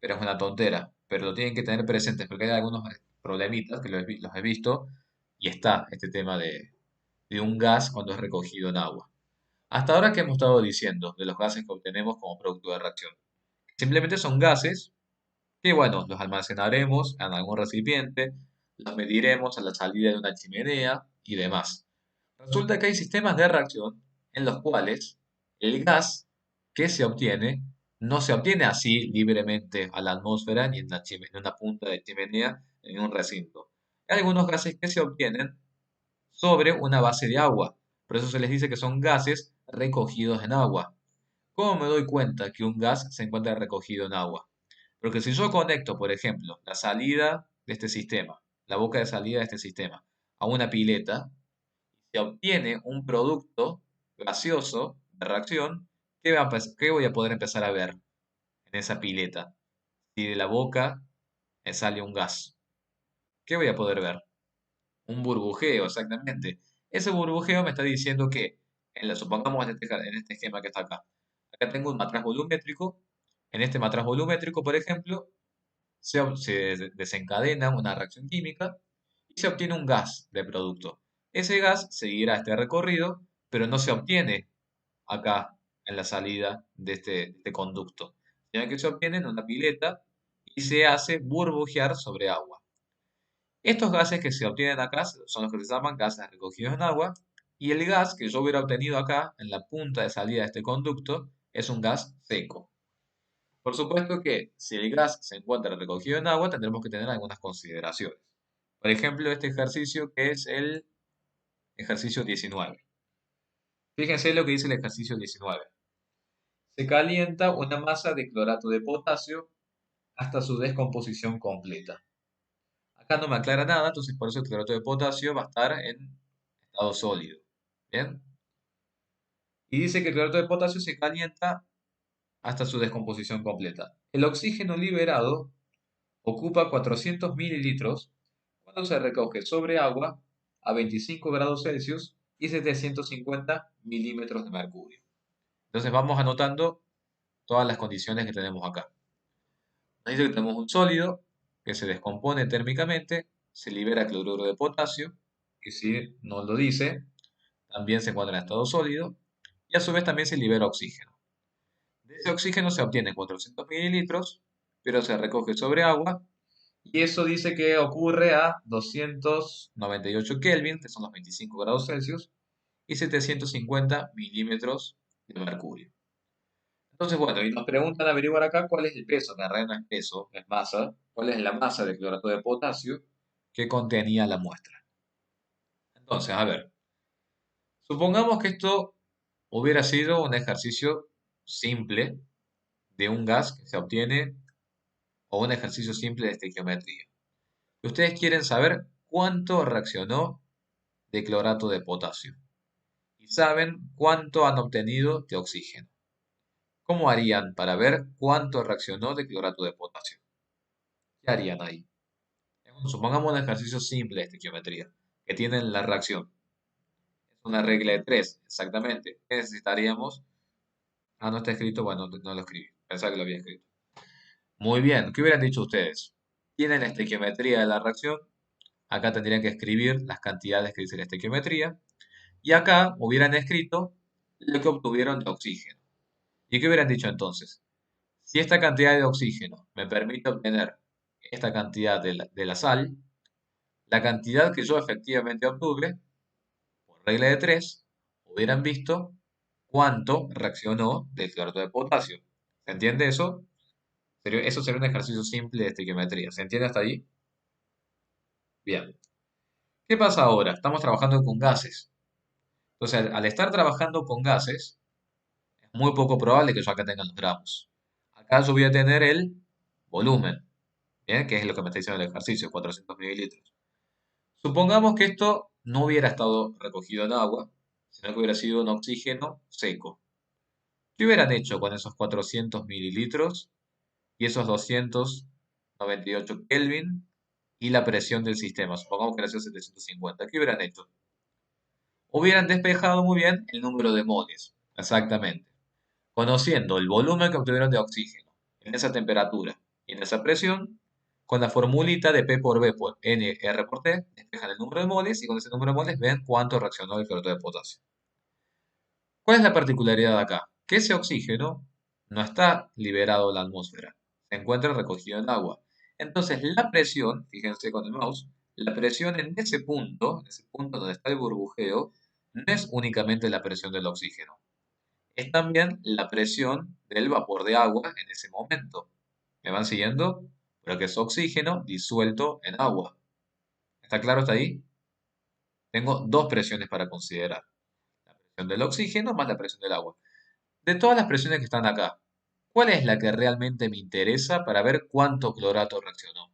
pero es una tontera. Pero lo tienen que tener presentes porque hay algunos problemitas que los he visto y está este tema de un gas cuando es recogido en agua. Hasta ahora, ¿qué hemos estado diciendo de los gases que obtenemos como producto de reacción? Simplemente son gases que, bueno, los almacenaremos en algún recipiente, los mediremos a la salida de una chimenea y demás. Resulta que hay sistemas de reacción en los cuales el gas que se obtiene no se obtiene así libremente a la atmósfera ni en en una punta de chimenea en un recinto. Hay algunos gases que se obtienen sobre una base de agua. Por eso se les dice que son gases recogidos en agua. ¿Cómo me doy cuenta que un gas se encuentra recogido en agua? Porque si yo conecto, por ejemplo, la salida de este sistema, la boca de salida de este sistema, a una pileta, se obtiene un producto gaseoso de reacción, ¿qué voy a poder empezar a ver en esa pileta? Si de la boca me sale un gas, ¿qué voy a poder ver? Un burbujeo, exactamente. Ese burbujeo me está diciendo que, supongamos en este esquema que está acá, acá tengo un matraz volumétrico. En este matraz volumétrico, por ejemplo, se desencadena una reacción química y se obtiene un gas de producto. Ese gas seguirá este recorrido, pero no se obtiene acá en la salida de este conducto, sino que se obtiene en una pileta y se hace burbujear sobre agua. Estos gases que se obtienen acá son los que se llaman gases recogidos en agua, y el gas que yo hubiera obtenido acá en la punta de salida de este conducto es un gas seco. Por supuesto que si el gas se encuentra recogido en agua, tendremos que tener algunas consideraciones. Por ejemplo, este ejercicio que es el ejercicio 19. Fíjense lo que dice el ejercicio 19. Se calienta una masa de clorato de potasio hasta su descomposición completa. Acá no me aclara nada, entonces por eso el clorato de potasio va a estar en estado sólido. ¿Bien? Y dice que el clorato de potasio se calienta hasta su descomposición completa. El oxígeno liberado ocupa 400 mililitros cuando se recoge sobre agua a 25 grados Celsius y 750 milímetros de mercurio. Entonces vamos anotando todas las condiciones que tenemos acá. Nos dice que tenemos un sólido que se descompone térmicamente, se libera cloruro de potasio, que si no lo dice, también se encuentra en estado sólido, y a su vez también se libera oxígeno. De ese oxígeno se obtienen 400 mililitros, pero se recoge sobre agua, y eso dice que ocurre a 298 Kelvin, que son los 25 grados Celsius, y 750 milímetros de mercurio. Entonces, bueno, y nos preguntan averiguar acá cuál es el peso, que en realidad no es peso, es masa, cuál es la masa de clorato de potasio que contenía la muestra. Entonces, a ver, supongamos que esto hubiera sido un ejercicio simple de un gas que se obtiene o un ejercicio simple de estequiometría. Ustedes quieren saber cuánto reaccionó de clorato de potasio y saben cuánto han obtenido de oxígeno. ¿Cómo harían para ver cuánto reaccionó de clorato de potasio? ¿Qué harían ahí? Supongamos un ejercicio simple de estequiometría, que tienen la reacción. Es una regla de tres, exactamente. ¿Qué necesitaríamos? Ah, no está escrito, bueno, no lo escribí. Pensaba que lo había escrito. Muy bien, ¿qué hubieran dicho ustedes? Tienen la estequiometría de la reacción. Acá tendrían que escribir las cantidades que dice la estequiometría. Y acá hubieran escrito lo que obtuvieron de oxígeno. ¿Y qué hubieran dicho entonces? Si esta cantidad de oxígeno me permite obtener esta cantidad de la sal, la cantidad que yo efectivamente obtuve, por regla de tres, hubieran visto cuánto reaccionó del clorato de potasio. ¿Se entiende eso? Eso sería un ejercicio simple de estequiometría. ¿Se entiende hasta ahí? Bien. ¿Qué pasa ahora? Estamos trabajando con gases. Entonces, al estar trabajando con gases, es muy poco probable que yo acá tenga los gramos. Acá yo voy a tener el volumen, ¿bien? Que es lo que me está diciendo el ejercicio, 400 mililitros. Supongamos que esto no hubiera estado recogido en agua, sino que hubiera sido un oxígeno seco. ¿Qué hubieran hecho con esos 400 mililitros y esos 298 Kelvin y la presión del sistema? Supongamos que era 750. ¿Qué hubieran hecho? Hubieran despejado muy bien el número de moles. Exactamente. Conociendo el volumen que obtuvieron de oxígeno en esa temperatura y en esa presión, con la formulita de P por B por N R por T, despejan el número de moles y con ese número de moles ven cuánto reaccionó el cloruro de potasio. ¿Cuál es la particularidad de acá? Que ese oxígeno no está liberado a la atmósfera, se encuentra recogido en agua. Entonces la presión, fíjense con el mouse, la presión en ese punto donde está el burbujeo, no es únicamente la presión del oxígeno, es también la presión del vapor de agua en ese momento. ¿Me van siguiendo? Pero que es oxígeno disuelto en agua. ¿Está claro hasta ahí? Tengo dos presiones para considerar. La presión del oxígeno más la presión del agua. De todas las presiones que están acá, ¿cuál es la que realmente me interesa para ver cuánto clorato reaccionó?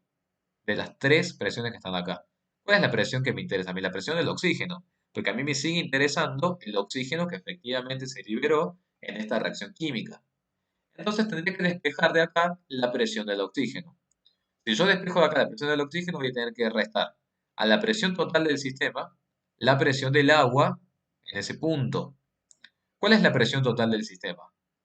De las tres presiones que están acá. ¿Cuál es la presión que me interesa? A mí la presión del oxígeno. Porque a mí me sigue interesando el oxígeno que efectivamente se liberó en esta reacción química. Entonces tendría que despejar de acá la presión del oxígeno. Si yo despejo de acá la presión del oxígeno, voy a tener que restar a la presión total del sistema la presión del agua en ese punto. ¿Cuál es la presión total del sistema?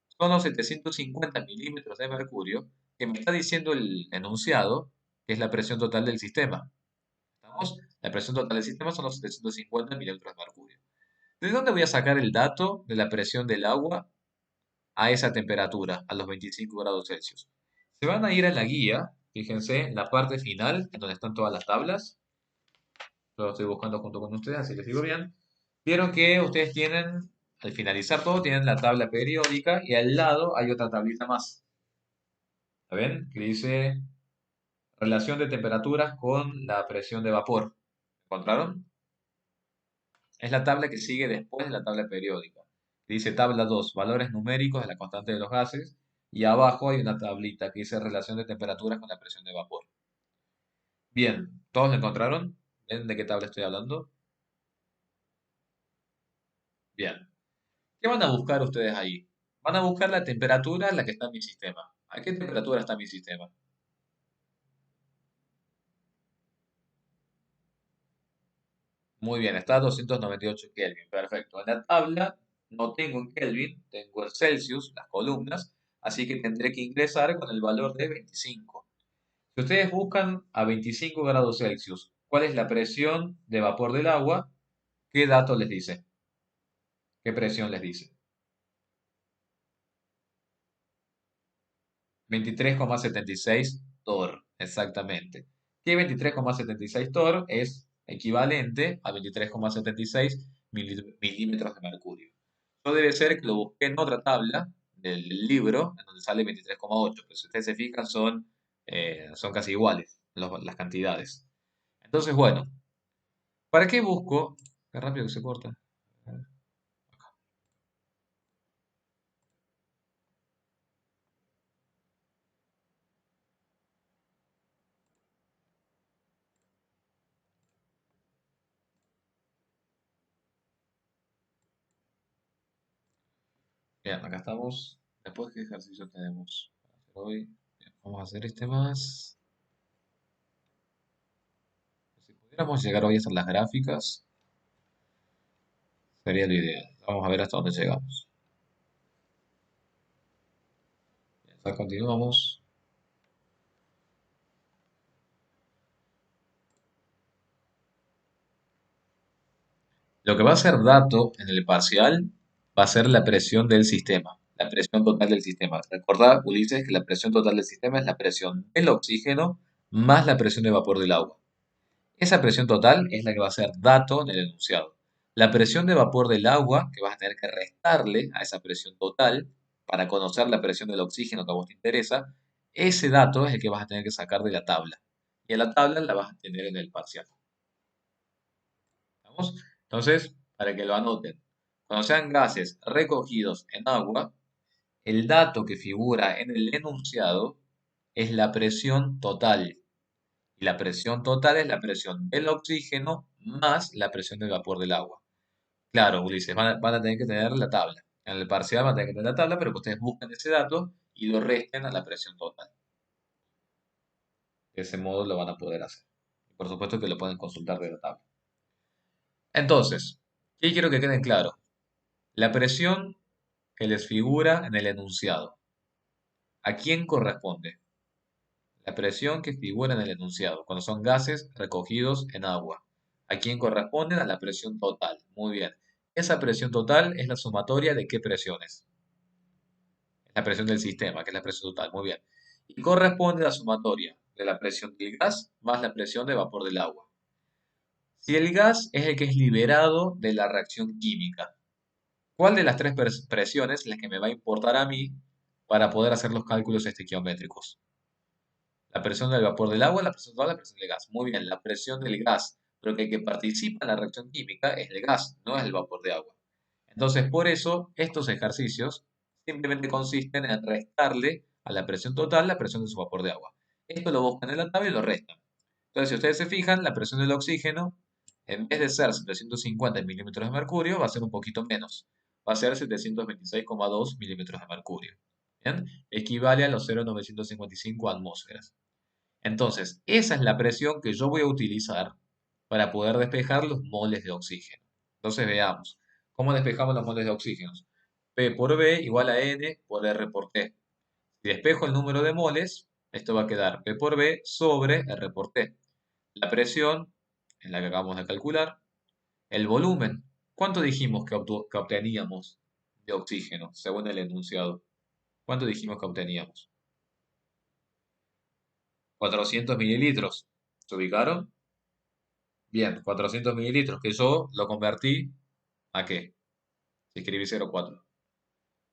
Son los 750 milímetros de mercurio que me está diciendo el enunciado, que es la presión total del sistema. ¿Estamos? La presión total del sistema son los 750 milímetros de mercurio. ¿De dónde voy a sacar el dato de la presión del agua a esa temperatura, a los 25 grados Celsius? Se van a ir a la guía, fíjense, en la parte final, en donde están todas las tablas. Lo estoy buscando junto con ustedes, así les digo bien. Vieron que ustedes tienen, al finalizar todo, tienen la tabla periódica y al lado hay otra tablita más. ¿Ven? Que dice relación de temperaturas con la presión de vapor. ¿Encontraron? Es la tabla que sigue después de la tabla periódica. Dice tabla 2, valores numéricos de la constante de los gases. Y abajo hay una tablita que dice relación de temperaturas con la presión de vapor. Bien, ¿todos lo encontraron? ¿Ven de qué tabla estoy hablando? Bien. ¿Qué van a buscar ustedes ahí? Van a buscar la temperatura en la que está mi sistema. ¿A qué temperatura está mi sistema? Muy bien, está a 298 Kelvin. Perfecto. En la tabla no tengo en Kelvin, tengo en Celsius, las columnas, así que tendré que ingresar con el valor de 25. Si ustedes buscan a 25 grados Celsius, ¿cuál es la presión de vapor del agua? ¿Qué dato les dice? ¿Qué presión les dice? 23,76 torr, exactamente. Que 23,76 torr es equivalente a 23,76 milímetros de mercurio. Eso debe ser que lo busqué en otra tabla del libro, en donde sale 23,8, pero si ustedes se fijan son casi iguales las cantidades. Entonces, bueno, ¿para qué busco? Qué rápido que se corta. Bien, acá estamos. Después, ¿qué ejercicio tenemos para hacer hoy? Bien, vamos a hacer este más. Si pudiéramos llegar hoy a hacer las gráficas, sería lo ideal. Vamos a ver hasta dónde llegamos. Ya continuamos. Lo que va a ser dato en el parcial va a ser la presión del sistema, la presión total del sistema. Recordad, Ulises, que la presión total del sistema es la presión del oxígeno más la presión de vapor del agua. Esa presión total es la que va a ser dato en el enunciado. La presión de vapor del agua, que vas a tener que restarle a esa presión total para conocer la presión del oxígeno que a vos te interesa, ese dato es el que vas a tener que sacar de la tabla. Y en la tabla la vas a tener en el parcial. ¿Vamos? Entonces, para que lo anoten, cuando sean gases recogidos en agua, el dato que figura en el enunciado es la presión total. Y la presión total es la presión del oxígeno más la presión del vapor del agua. Claro, Ulises, van a tener que tener la tabla. En el parcial van a tener que tener la tabla, pero que ustedes busquen ese dato y lo resten a la presión total. De ese modo lo van a poder hacer. Y por supuesto que lo pueden consultar de la tabla. Entonces, ¿qué quiero que queden claro? La presión que les figura en el enunciado. ¿A quién corresponde? La presión que figura en el enunciado, cuando son gases recogidos en agua. ¿A quién corresponden? A la presión total. Muy bien. Esa presión total es la sumatoria de qué presiones. Es la presión del sistema, que es la presión total. Muy bien. Y corresponde a la sumatoria de la presión del gas más la presión de vapor del agua. Si el gas es el que es liberado de la reacción química, ¿cuál de las tres presiones es la que me va a importar a mí para poder hacer los cálculos estequiométricos? La presión del vapor del agua, la presión total, la presión del gas. Muy bien, la presión del gas, pero que el que participa en la reacción química es el gas, no es el vapor de agua. Entonces, por eso, estos ejercicios simplemente consisten en restarle a la presión total la presión de su vapor de agua. Esto lo buscan en la tabla y lo restan. Entonces, si ustedes se fijan, la presión del oxígeno, en vez de ser 750 milímetros de mercurio, va a ser un poquito menos. Va a ser 726,2 milímetros de mercurio. ¿Bien? Equivale a los 0,955 atmósferas. Entonces, esa es la presión que yo voy a utilizar para poder despejar los moles de oxígeno. Entonces, veamos. ¿Cómo despejamos los moles de oxígeno? P por B igual a N por R por T. Si despejo el número de moles, esto va a quedar P por B sobre R por T. La presión, en la que acabamos de calcular. El volumen. ¿Cuánto dijimos que obteníamos de oxígeno, según el enunciado? ¿Cuánto dijimos que obteníamos? 400 mililitros. ¿Se ubicaron? Bien, 400 mililitros, que yo lo convertí ¿a qué? Si escribí 0,4.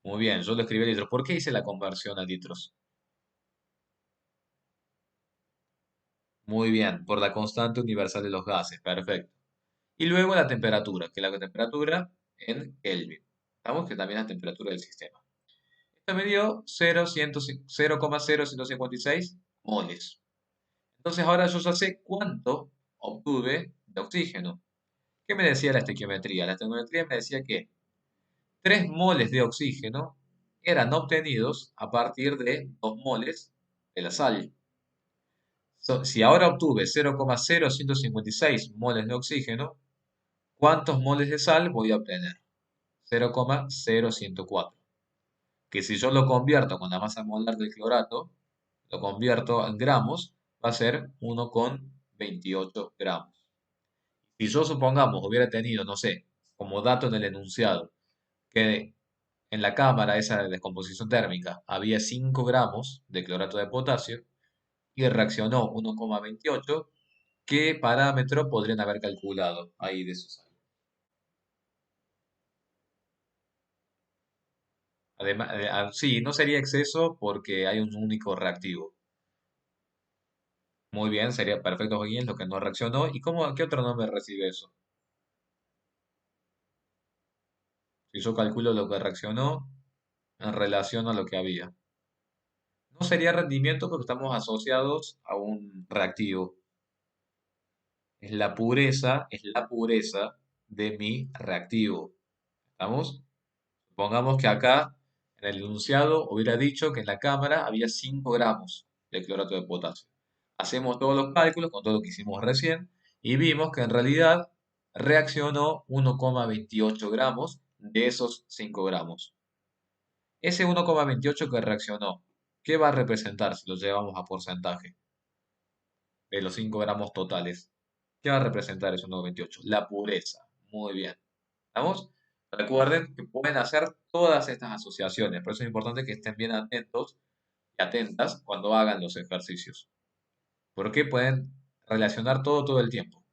Muy bien, yo lo escribí a litros. ¿Por qué hice la conversión a litros? Muy bien, por la constante universal de los gases. Perfecto. Y luego la temperatura, que es la temperatura en Kelvin. Estamos que también es la temperatura del sistema. Esto me dio 0,0156 moles. Entonces ahora yo ya sé cuánto obtuve de oxígeno. ¿Qué me decía la estequiometría? La estequiometría me decía que 3 moles de oxígeno eran obtenidos a partir de 2 moles de la sal. Si ahora obtuve 0,0156 moles de oxígeno, ¿cuántos moles de sal voy a obtener? 0,0104. Que si yo lo convierto con la masa molar del clorato, lo convierto en gramos, va a ser 1,28 gramos. Si yo supongamos hubiera tenido, no sé, como dato en el enunciado, que en la cámara esa de descomposición térmica había 5 gramos de clorato de potasio y reaccionó 1,28, ¿qué parámetro podrían haber calculado ahí de esos años? Además, sí, no sería exceso porque hay un único reactivo. Muy bien, sería perfecto, Joaquín, lo que no reaccionó. ¿Y qué otro nombre recibe eso? Si yo calculo lo que reaccionó en relación a lo que había. No sería rendimiento porque estamos asociados a un reactivo. Es la pureza de mi reactivo. ¿Estamos? Supongamos que acá en el enunciado hubiera dicho que en la cámara había 5 gramos de clorato de potasio. Hacemos todos los cálculos con todo lo que hicimos recién y vimos que en realidad reaccionó 1,28 gramos de esos 5 gramos. Ese 1,28 que reaccionó, ¿qué va a representar si lo llevamos a porcentaje de los 5 gramos totales? ¿Qué va a representar ese 1,28? La pureza. Muy bien. ¿Estamos? Recuerden que pueden hacer todas estas asociaciones, por eso es importante que estén bien atentos y atentas cuando hagan los ejercicios, porque pueden relacionar todo el tiempo.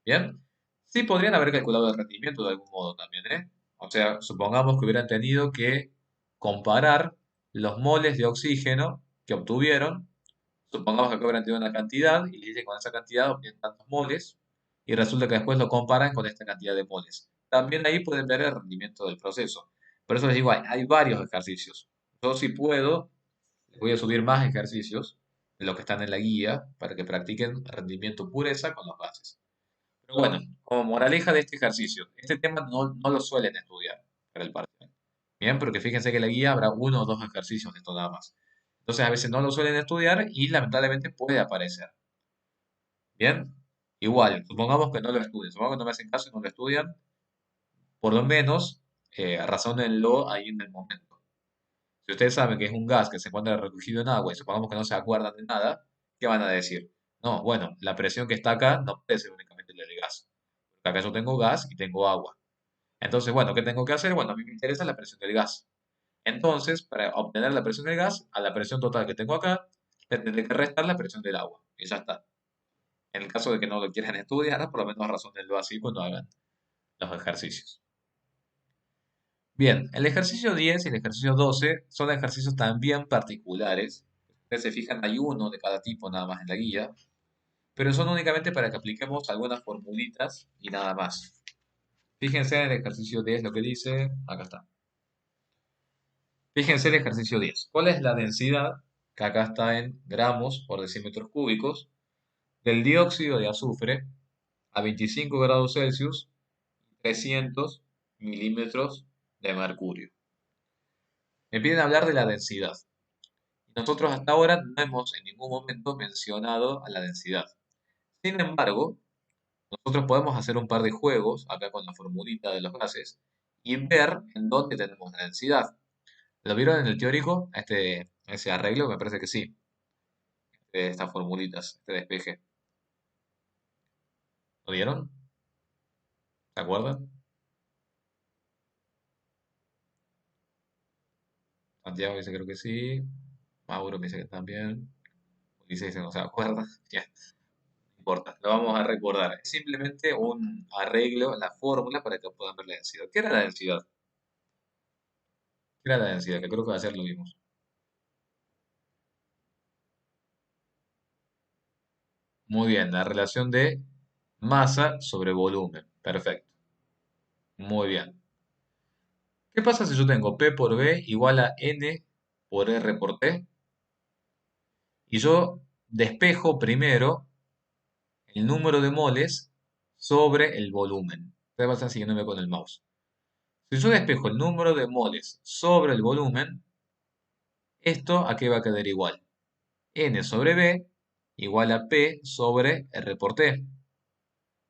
¿Bien? Sí podrían haber calculado el rendimiento de algún modo también, ¿eh? O sea, supongamos que hubieran tenido que comparar los moles de oxígeno que obtuvieron. Supongamos que acá hubieran tenido una cantidad y le dicen con esa cantidad obtienen tantos moles y resulta que después lo comparan con esta cantidad de moles. También ahí pueden ver el rendimiento del proceso. Por eso les digo, hay varios ejercicios. Yo si puedo, les voy a subir más ejercicios de los que están en la guía para que practiquen rendimiento pureza con los gases. Pero bueno, como moraleja de este ejercicio, este tema no lo suelen estudiar para el parcial. Bien, porque fíjense que en la guía habrá uno o dos ejercicios de esto nada más. Entonces a veces no lo suelen estudiar y lamentablemente puede aparecer. Bien, igual, supongamos que no lo estudian, supongamos que no me hacen caso y no lo estudian, por lo menos razónenlo ahí en el momento. Si ustedes saben que es un gas que se encuentra recogido en agua y supongamos que no se acuerdan de nada, ¿qué van a decir? No, bueno, la presión que está acá no puede ser únicamente la del gas. Porque acá yo tengo gas y tengo agua. Entonces, bueno, ¿qué tengo que hacer? Bueno, a mí me interesa la presión del gas. Entonces, para obtener la presión del gas, a la presión total que tengo acá, le tendré que restar la presión del agua. Y ya está. En el caso de que no lo quieran estudiar, por lo menos razónenlo así cuando hagan los ejercicios. Bien, el ejercicio 10 y el ejercicio 12 son ejercicios también particulares. Ustedes se fijan, hay uno de cada tipo nada más en la guía, pero son únicamente para que apliquemos algunas formulitas y nada más. Fíjense en el ejercicio 10 lo que dice, acá está. Fíjense el ejercicio 10. ¿Cuál es la densidad, que acá está en gramos por decímetros cúbicos, del dióxido de azufre a 25 grados Celsius, 300 milímetros de mercurio? Me piden hablar de la densidad. Nosotros hasta ahora no hemos en ningún momento mencionado a la densidad. Sin embargo, nosotros podemos hacer un par de juegos acá con la formulita de los gases y ver en dónde tenemos la densidad. ¿Lo vieron en el teórico? Ese arreglo, me parece que sí, de estas formulitas, este despeje. ¿Lo vieron? ¿Se acuerdan? Santiago dice creo que sí. Mauro me dice que también. Dice que no se acuerda. Ya, no importa, lo vamos a recordar. Es simplemente un arreglo, la fórmula para que puedan ver la densidad. ¿Qué era la densidad? ¿Qué era la densidad? Que creo que ayer lo vimos. Muy bien, la relación de masa sobre volumen. Perfecto. Muy bien. ¿Qué pasa si yo tengo P por B igual a N por R por T? Y yo despejo primero el número de moles sobre el volumen. Ustedes van a estar siguiéndome con el mouse. Si yo despejo el número de moles sobre el volumen, ¿esto a qué va a quedar igual? N sobre B igual a P sobre R por T.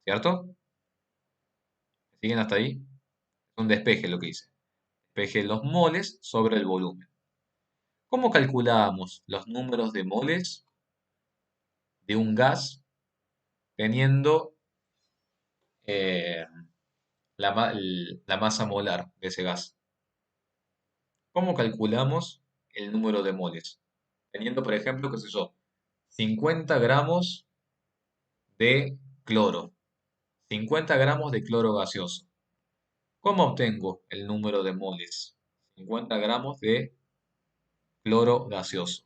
¿Cierto? ¿Siguen hasta ahí? Es un despeje lo que hice. Despeje los moles sobre el volumen. ¿Cómo calculamos los números de moles de un gas teniendo eh, la masa molar de ese gas? ¿Cómo calculamos el número de moles? Teniendo, por ejemplo, qué sé yo, 50 gramos de cloro, 50 gramos de cloro gaseoso. ¿Cómo obtengo el número de moles? 50 gramos de cloro gaseoso.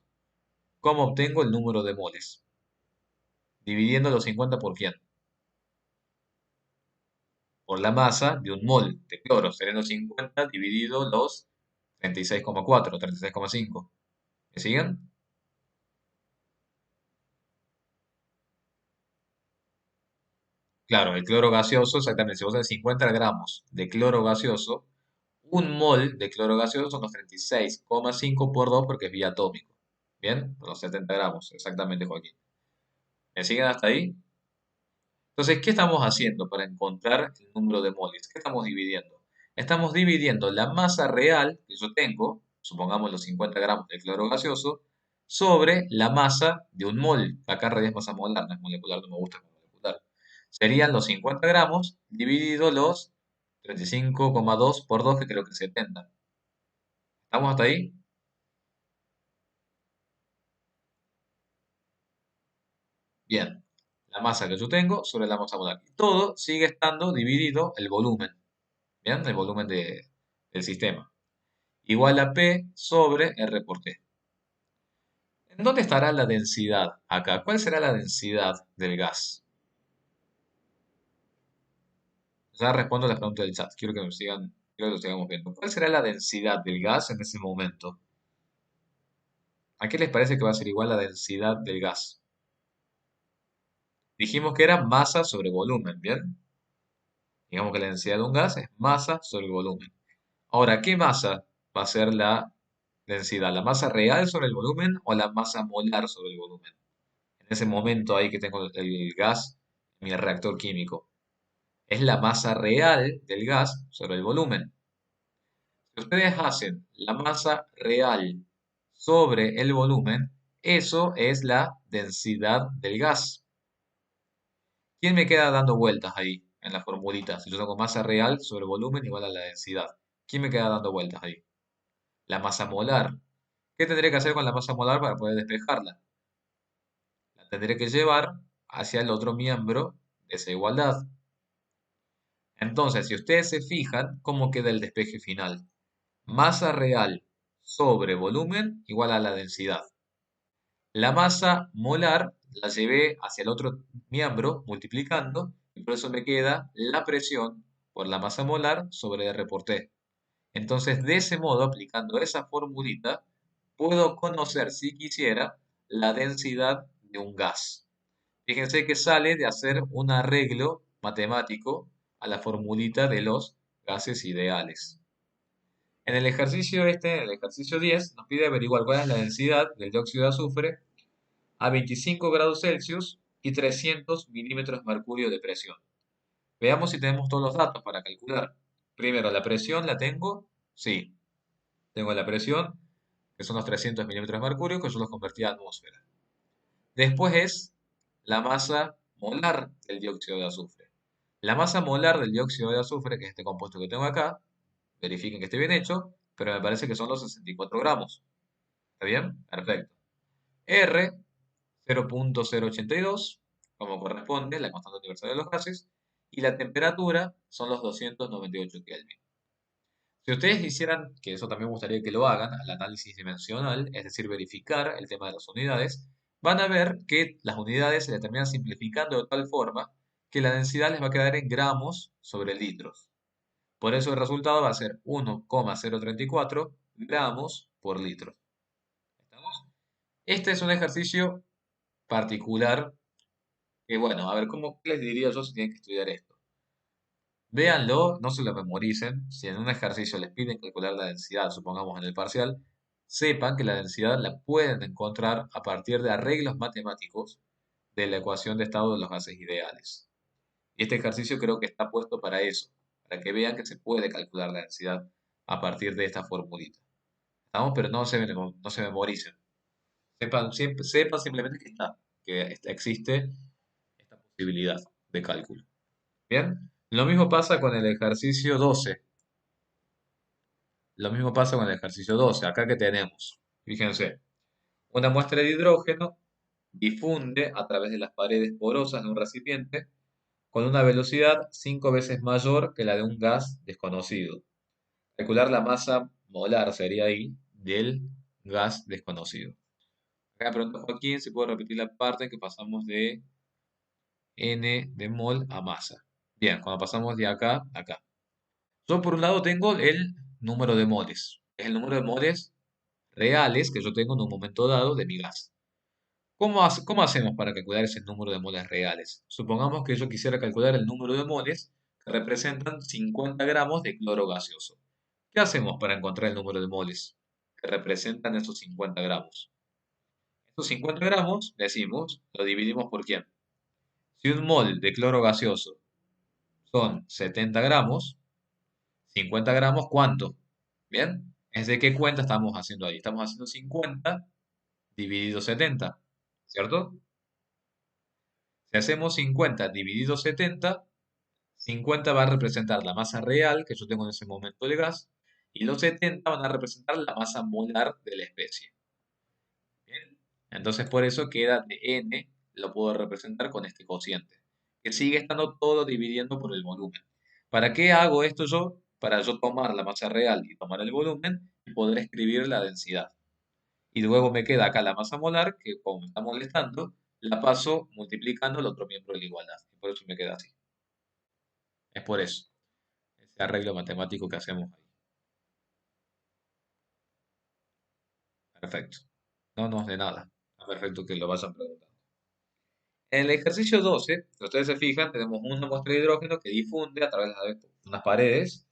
¿Cómo obtengo el número de moles? Dividiendo los 50 por quién? Por la masa de un mol de cloro, sereno 50 dividido los 36,4, 36,5. ¿Me siguen? Claro, el cloro gaseoso, exactamente, si vos tenés 50 gramos de cloro gaseoso, un mol de cloro gaseoso son los 36,5 por 2 porque es vía atómico. ¿Bien? Los 70 gramos, exactamente, Joaquín. ¿Me siguen hasta ahí? Entonces, ¿qué estamos haciendo para encontrar el número de moles? ¿Qué estamos dividiendo? Estamos dividiendo la masa real que yo tengo, supongamos los 50 gramos de cloro gaseoso, sobre la masa de un mol. Acá en realidad es masa molar, no es molecular, no me gusta como molecular. Serían los 50 gramos dividido los 35,2 por 2, que creo que es 70. ¿Estamos hasta ahí? Bien. La masa que yo tengo sobre la masa molar. Todo sigue estando dividido el volumen. Bien, el volumen del sistema. Igual a P sobre R por T. ¿En dónde estará la densidad acá? ¿Cuál será la densidad del gas? Ya respondo a la pregunta del chat. Quiero que lo sigamos viendo. ¿Cuál será la densidad del gas en ese momento? ¿A qué les parece que va a ser igual la densidad del gas? Dijimos que era masa sobre volumen, ¿bien? Digamos que la densidad de un gas es masa sobre volumen. Ahora, ¿qué masa va a ser la densidad? ¿La masa real sobre el volumen o la masa molar sobre el volumen? En ese momento ahí que tengo el gas en mi reactor químico. Es la masa real del gas sobre el volumen. Si ustedes hacen la masa real sobre el volumen, eso es la densidad del gas. ¿Quién me queda dando vueltas ahí en la formulita? Si yo tengo masa real sobre volumen igual a la densidad. ¿Quién me queda dando vueltas ahí? La masa molar. ¿Qué tendré que hacer con la masa molar para poder despejarla? La tendré que llevar hacia el otro miembro de esa igualdad. Entonces, si ustedes se fijan, ¿cómo queda el despeje final? Masa real sobre volumen igual a la densidad. La masa molar la llevé hacia el otro miembro multiplicando y por eso me queda la presión por la masa molar sobre R por T. Entonces, de ese modo, aplicando esa formulita, puedo conocer, si quisiera, la densidad de un gas. Fíjense que sale de hacer un arreglo matemático a la formulita de los gases ideales. En el ejercicio en el ejercicio 10, nos pide averiguar cuál es la densidad del dióxido de azufre a 25 grados Celsius y 300 milímetros de mercurio de presión. Veamos si tenemos todos los datos para calcular. Primero, ¿la presión la tengo? Sí, tengo la presión, que son los 300 milímetros de mercurio, que yo los convertí a atmósfera. Después es la masa molar del dióxido de azufre. La masa molar del dióxido de azufre, que es este compuesto que tengo acá, verifiquen que esté bien hecho, pero me parece que son los 64 gramos. ¿Está bien? Perfecto. R, 0.082, como corresponde, la constante universal de los gases, y la temperatura son los 298 Kelvin. Si ustedes hicieran, que eso también me gustaría que lo hagan, al análisis dimensional, es decir, verificar el tema de las unidades, van a ver que las unidades se determinan simplificando de tal forma que la densidad les va a quedar en gramos sobre litros. Por eso el resultado va a ser 1,034 gramos por litro. ¿Estamos? Este es un ejercicio particular que, bueno, a ver, ¿cómo les diría yo si tienen que estudiar esto? Véanlo, no se lo memoricen. Si en un ejercicio les piden calcular la densidad, supongamos en el parcial, sepan que la densidad la pueden encontrar a partir de arreglos matemáticos de la ecuación de estado de los gases ideales. Y este ejercicio creo que está puesto para eso, para que vean que se puede calcular la densidad a partir de esta formulita. ¿Estamos? Pero no se memoricen. Sepan simplemente que existe esta posibilidad de cálculo. Bien, lo mismo pasa con el ejercicio 12. Lo mismo pasa con el ejercicio 12. Acá que tenemos, fíjense, una muestra de hidrógeno difunde a través de las paredes porosas de un recipiente con una velocidad 5 veces mayor que la de un gas desconocido. Calcular la masa molar sería ahí del gas desconocido. Acá me pregunta Joaquín si puedo repetir la parte en que pasamos de n de mol a masa. Bien, cuando pasamos de acá a acá. Yo por un lado tengo el número de moles. Es el número de moles reales que yo tengo en un momento dado de mi gas. ¿Cómo hacemos para calcular ese número de moles reales? Supongamos que yo quisiera calcular el número de moles que representan 50 gramos de cloro gaseoso. ¿Qué hacemos para encontrar el número de moles que representan esos 50 gramos? Estos 50 gramos, decimos, lo dividimos por quién. Si un mol de cloro gaseoso son 70 gramos, 50 gramos, ¿cuánto? ¿Bien? ¿Es de qué cuenta estamos haciendo ahí? Estamos haciendo 50 dividido 70, ¿cierto? Si hacemos 50 dividido 70, 50 va a representar la masa real que yo tengo en ese momento de gas y los 70 van a representar la masa molar de la especie. ¿Bien? Entonces por eso queda de n, lo puedo representar con este cociente, que sigue estando todo dividiendo por el volumen. ¿Para qué hago esto yo? Para yo tomar la masa real y tomar el volumen y poder escribir la densidad. Y luego me queda acá la masa molar, que como me está molestando, la paso multiplicando el otro miembro de la igualdad. Y por eso me queda así. Es por eso. Ese arreglo matemático que hacemos ahí. Perfecto. No, no, de nada. Perfecto que lo vayan preguntando. En el ejercicio 12, si ustedes se fijan, tenemos una muestra de hidrógeno que difunde a través de unas paredes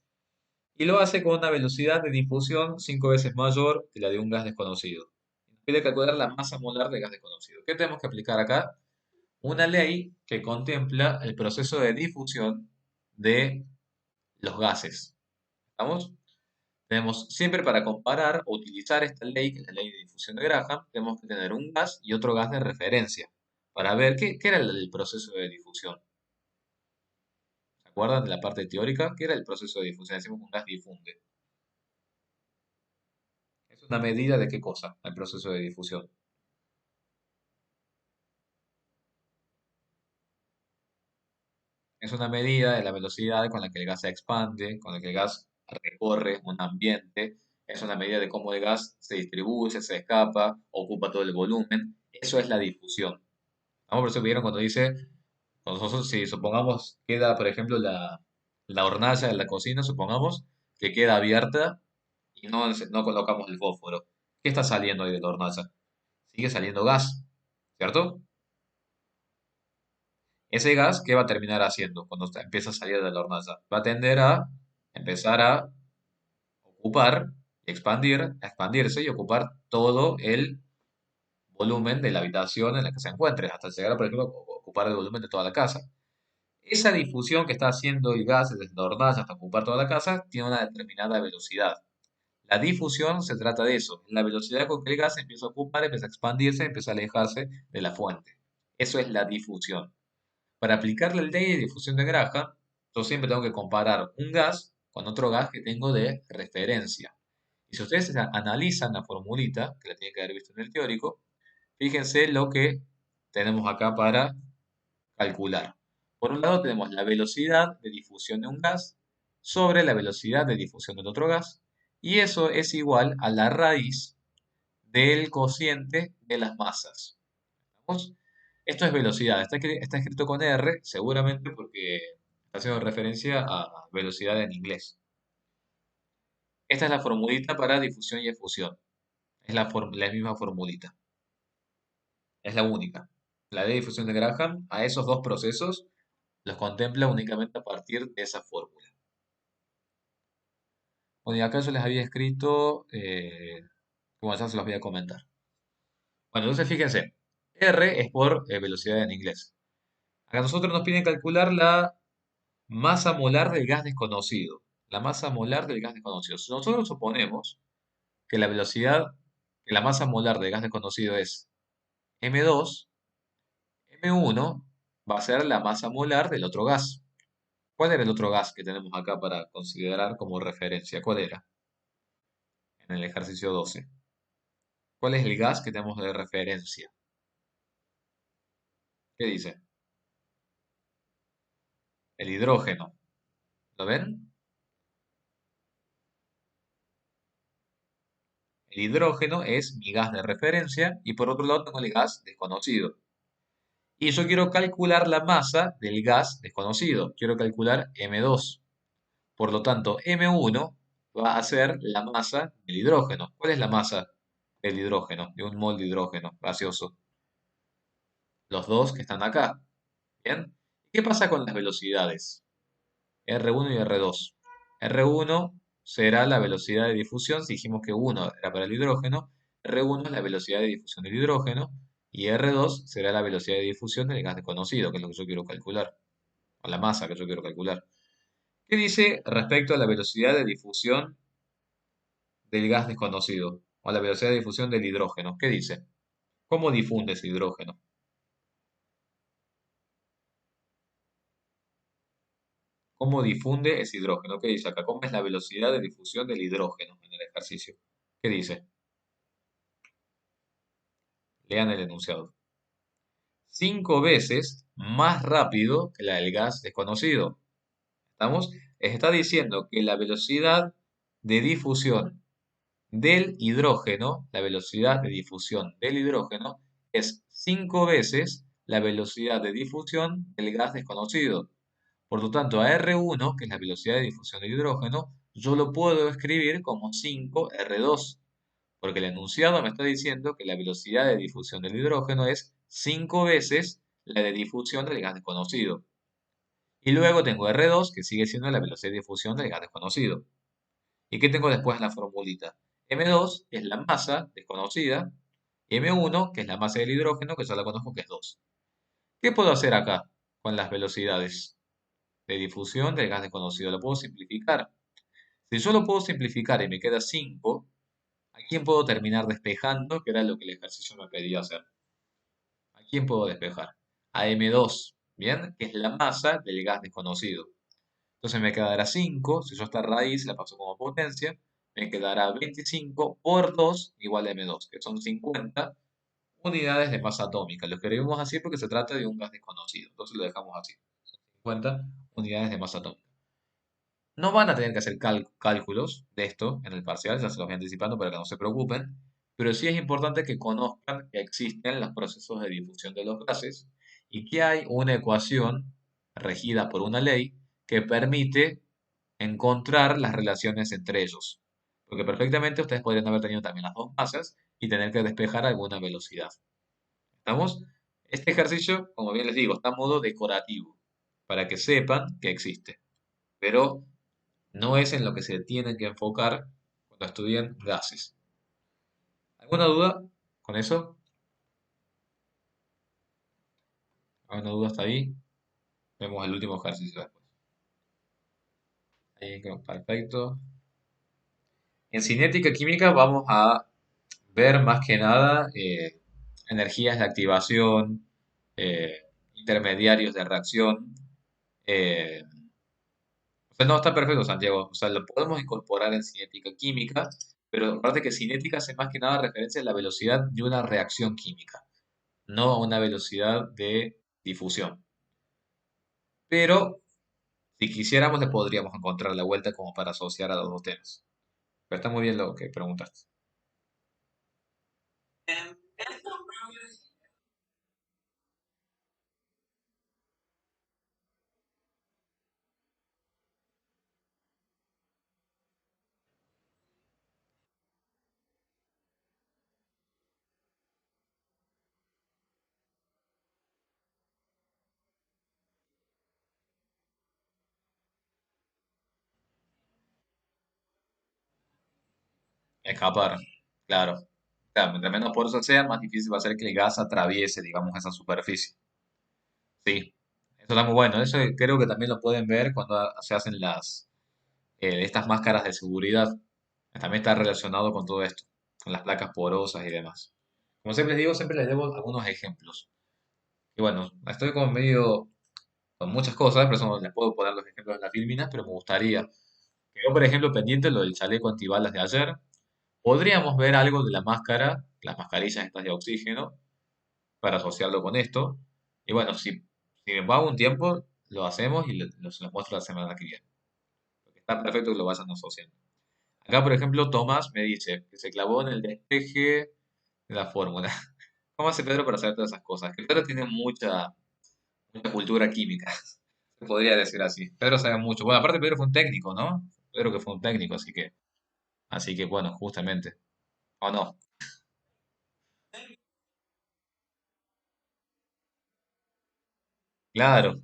y lo hace con una velocidad de difusión 5 veces mayor que la de un gas desconocido. Nos pide calcular la masa molar del gas desconocido. ¿Qué tenemos que aplicar acá? Una ley que contempla el proceso de difusión de los gases. ¿Estamos? Tenemos siempre para comparar o utilizar esta ley, que es la ley de difusión de Graham, tenemos que tener un gas y otro gas de referencia para ver qué era el proceso de difusión. ¿Se acuerdan de la parte teórica? ¿Qué era el proceso de difusión? Decimos que un gas difunde. ¿Es una medida de qué cosa? El proceso de difusión. Es una medida de la velocidad con la que el gas se expande, con la que el gas recorre un ambiente. Es una medida de cómo el gas se distribuye, se escapa, ocupa todo el volumen. Eso es la difusión. ¿Vamos? Por eso vieron cuando dice, nosotros si supongamos queda, por ejemplo, la hornalla de la cocina, supongamos que queda abierta y no colocamos el fósforo. ¿Qué está saliendo ahí de la hornalla? Sigue saliendo gas, ¿cierto? Ese gas, ¿qué va a terminar haciendo cuando empieza a salir de la hornalla? Va a tender a empezar a ocupar, expandirse y ocupar todo el volumen de la habitación en la que se encuentre, hasta llegar, por ejemplo, a ocupar el volumen de toda la casa. Esa difusión que está haciendo el gas desde la hornalla hasta ocupar toda la casa tiene una determinada velocidad. La difusión se trata de eso, la velocidad con que el gas empieza a ocupar, empieza a expandirse, empieza a alejarse de la fuente. Eso es la difusión. Para aplicar la ley de difusión de Graham, yo siempre tengo que comparar un gas con otro gas que tengo de referencia. Y si ustedes analizan la formulita, que la tienen que haber visto en el teórico, fíjense lo que tenemos acá para calcular. Por un lado tenemos la velocidad de difusión de un gas sobre la velocidad de difusión del otro gas, y eso es igual a la raíz del cociente de las masas. ¿Vamos? Esto es velocidad, está escrito con R, seguramente porque está haciendo referencia a velocidad en inglés. Esta es la formulita para difusión y efusión. Es la misma formulita. Es la única. La de difusión de Graham a esos dos procesos los contempla únicamente a partir de esa fórmula. Bueno, y acá yo les había escrito, como ya se los voy a comentar. Bueno, entonces fíjense, R es por velocidad en inglés. Acá nosotros nos piden calcular la masa molar del gas desconocido. La masa molar del gas desconocido. Si nosotros suponemos que la velocidad, que la masa molar del gas desconocido es M2, M1 va a ser la masa molar del otro gas. ¿Cuál era el otro gas que tenemos acá para considerar como referencia? ¿Cuál era? En el ejercicio 12. ¿Cuál es el gas que tenemos de referencia? ¿Qué dice? El hidrógeno. ¿Lo ven? El hidrógeno es mi gas de referencia y por otro lado tengo el gas desconocido. Y yo quiero calcular la masa del gas desconocido. Quiero calcular M2. Por lo tanto, M1 va a ser la masa del hidrógeno. ¿Cuál es la masa del hidrógeno? De un mol de hidrógeno gaseoso. Los dos que están acá. ¿Bien? ¿Qué pasa con las velocidades? R1 y R2. R1 será la velocidad de difusión, si dijimos que 1 era para el hidrógeno, R1 es la velocidad de difusión del hidrógeno y R2 será la velocidad de difusión del gas desconocido, que es lo que yo quiero calcular, o la masa que yo quiero calcular. ¿Qué dice respecto a la velocidad de difusión del gas desconocido? O la velocidad de difusión del hidrógeno. ¿Qué dice? ¿Cómo difunde ese hidrógeno? ¿Cómo difunde ese hidrógeno? ¿Qué dice acá? ¿Cómo es la velocidad de difusión del hidrógeno en el ejercicio? ¿Qué dice? Lean el enunciado. 5 veces más rápido que la del gas desconocido. ¿Estamos? Está diciendo que la velocidad de difusión del hidrógeno, la velocidad de difusión del hidrógeno es 5 veces la velocidad de difusión del gas desconocido. Por lo tanto, a R1, que es la velocidad de difusión del hidrógeno, yo lo puedo escribir como 5R2, porque el enunciado me está diciendo que la velocidad de difusión del hidrógeno es 5 veces la de difusión del gas desconocido. Y luego tengo R2, que sigue siendo la velocidad de difusión del gas desconocido. ¿Y qué tengo después en la formulita? M2 es la masa desconocida, y M1, que es la masa del hidrógeno, que yo la conozco que es 2. ¿Qué puedo hacer acá con las velocidades de difusión del gas desconocido? Lo puedo simplificar. Si yo lo puedo simplificar y me queda 5, ¿a quién puedo terminar despejando? Que era lo que el ejercicio me pedía hacer. ¿A quién puedo despejar? A M2, ¿bien? Que es la masa del gas desconocido. Entonces me quedará 5, si yo esta raíz la paso como potencia, me quedará 25 por 2 igual a M2, que son 50 unidades de masa atómica. Lo escribimos así porque se trata de un gas desconocido, entonces lo dejamos así. 50 unidades de masa atómica. No van a tener que hacer cálculos de esto en el parcial, ya se los voy anticipando para que no se preocupen, pero sí es importante que conozcan que existen los procesos de difusión de los gases y que hay una ecuación regida por una ley que permite encontrar las relaciones entre ellos. Porque perfectamente ustedes podrían haber tenido también las dos masas y tener que despejar alguna velocidad. ¿Estamos? Este ejercicio, como bien les digo, está a modo decorativo, para que sepan que existe. Pero no es en lo que se tienen que enfocar cuando estudian gases. ¿Alguna duda con eso? ¿Alguna duda hasta ahí? Vemos el último ejercicio después. Ahí quedó perfecto. En cinética química vamos a ver más que nada energías de activación, intermediarios de reacción. eh, o sea, no, está perfecto, Santiago. O sea, lo podemos incorporar en cinética química, pero aparte que cinética hace más que nada referencia a la velocidad de una reacción química, no a una velocidad de difusión. Pero si quisiéramos, le podríamos encontrar la vuelta como para asociar a los dos temas. Pero está muy bien lo que preguntaste. Escapar, claro. Claro, mientras menos poroso sea, más difícil va a ser que el gas atraviese, digamos, esa superficie. Sí, eso está muy bueno. Eso creo que también lo pueden ver cuando se hacen estas máscaras de seguridad. También está relacionado con todo esto, con las placas porosas y demás. Como siempre les digo, siempre les debo algunos ejemplos. Y bueno, estoy como medio con muchas cosas, por eso no les puedo poner los ejemplos en la filmina, pero me gustaría. Quedó, por ejemplo, pendiente lo del chaleco antibalas de ayer. Podríamos ver algo de la máscara, las mascarillas estas de oxígeno, para asociarlo con esto. Y bueno, si me va un tiempo, lo hacemos y se los muestro la semana que viene. Porque está perfecto que lo vayan asociando. Acá, por ejemplo, Tomás me dice que se clavó en el despeje de la fórmula. ¿Cómo hace Pedro para saber todas esas cosas? Que Pedro tiene mucha cultura química, se podría decir así. Pedro sabe mucho. Bueno, aparte Pedro fue un técnico, ¿no? Pedro que fue un técnico, así que bueno, justamente. ¿O no? Claro.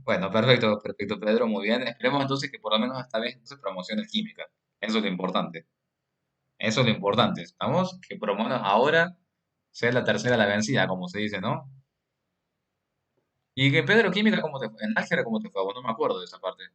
Bueno, perfecto, perfecto, Pedro, muy bien. Esperemos entonces que por lo menos esta vez no se promocione química. Eso es lo importante. Eso es lo importante. ¿Estamos? Que por lo menos ahora sea la tercera la vencida, como se dice, ¿no? Y que Pedro, química, ¿cómo te fue? En álgebra, ¿cómo te fue? Bueno, no me acuerdo de esa parte.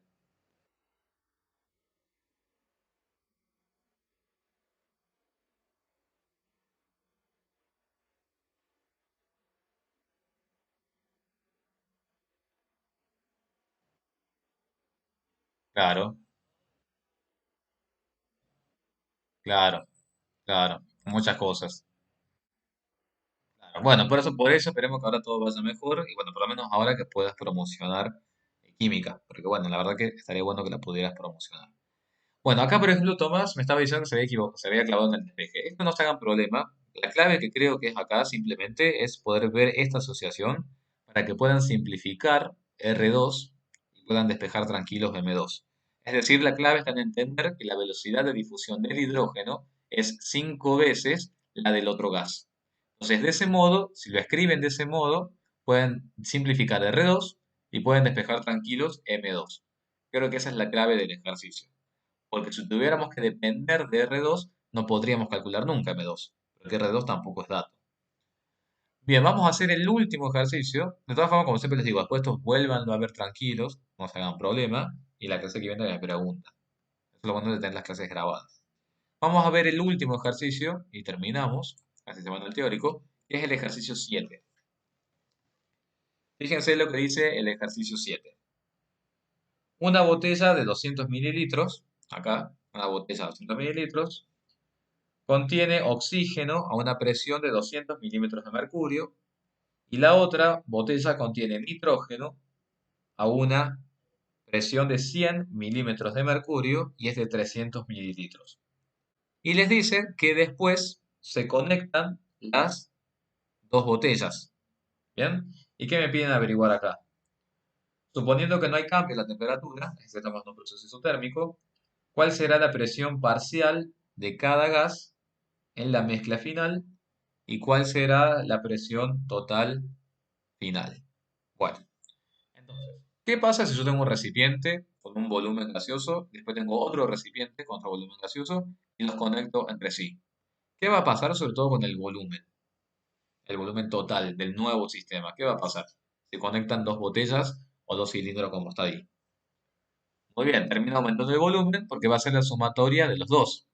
Claro, claro, claro. Muchas cosas. Claro. Bueno, por eso esperemos que ahora todo vaya mejor y bueno, por lo menos ahora que puedas promocionar química, porque bueno, la verdad que estaría bueno que la pudieras promocionar. Bueno, acá por ejemplo Tomás me estaba diciendo que se había equivocado, se había clavado en el despeje. Esto no se hagan problema. La clave que creo que es acá simplemente es poder ver esta asociación para que puedan simplificar R2 y puedan despejar tranquilos M2. Es decir, la clave está en entender que la velocidad de difusión del hidrógeno es 5 veces la del otro gas. Entonces, de ese modo, si lo escriben de ese modo, pueden simplificar R2 y pueden despejar tranquilos M2. Creo que esa es la clave del ejercicio. Porque si tuviéramos que depender de R2, no podríamos calcular nunca M2, porque R2 tampoco es dato. Bien, vamos a hacer el último ejercicio. De todas formas, como siempre les digo, después estos vuelvan a ver tranquilos, no se hagan problema, y la clase que viene me pregunta. Eso es lo bueno de tener las clases grabadas. Vamos a ver el último ejercicio y terminamos, así se llama el teórico, que es el ejercicio 7. Fíjense lo que dice el ejercicio 7. Una botella de 200 mililitros, acá, una botella de 200 mililitros, contiene oxígeno a una presión de 200 milímetros de mercurio y la otra botella contiene nitrógeno a una presión de 100 milímetros de mercurio y es de 300 mililitros. Y les dicen que después se conectan las dos botellas. ¿Bien? ¿Y qué me piden averiguar acá? Suponiendo que no hay cambio en la temperatura, estamos en un proceso isotérmico, ¿cuál será la presión parcial de cada gas en la mezcla final y cuál será la presión total final? Bueno, entonces, ¿qué pasa si yo tengo un recipiente con un volumen gaseoso, después tengo otro recipiente con otro volumen gaseoso y los conecto entre sí? ¿Qué va a pasar sobre todo con el volumen total del nuevo sistema? ¿Qué va a pasar? ¿Se conectan dos botellas o dos cilindros como está ahí? Muy bien, termina aumentando el volumen porque va a ser la sumatoria de los dos.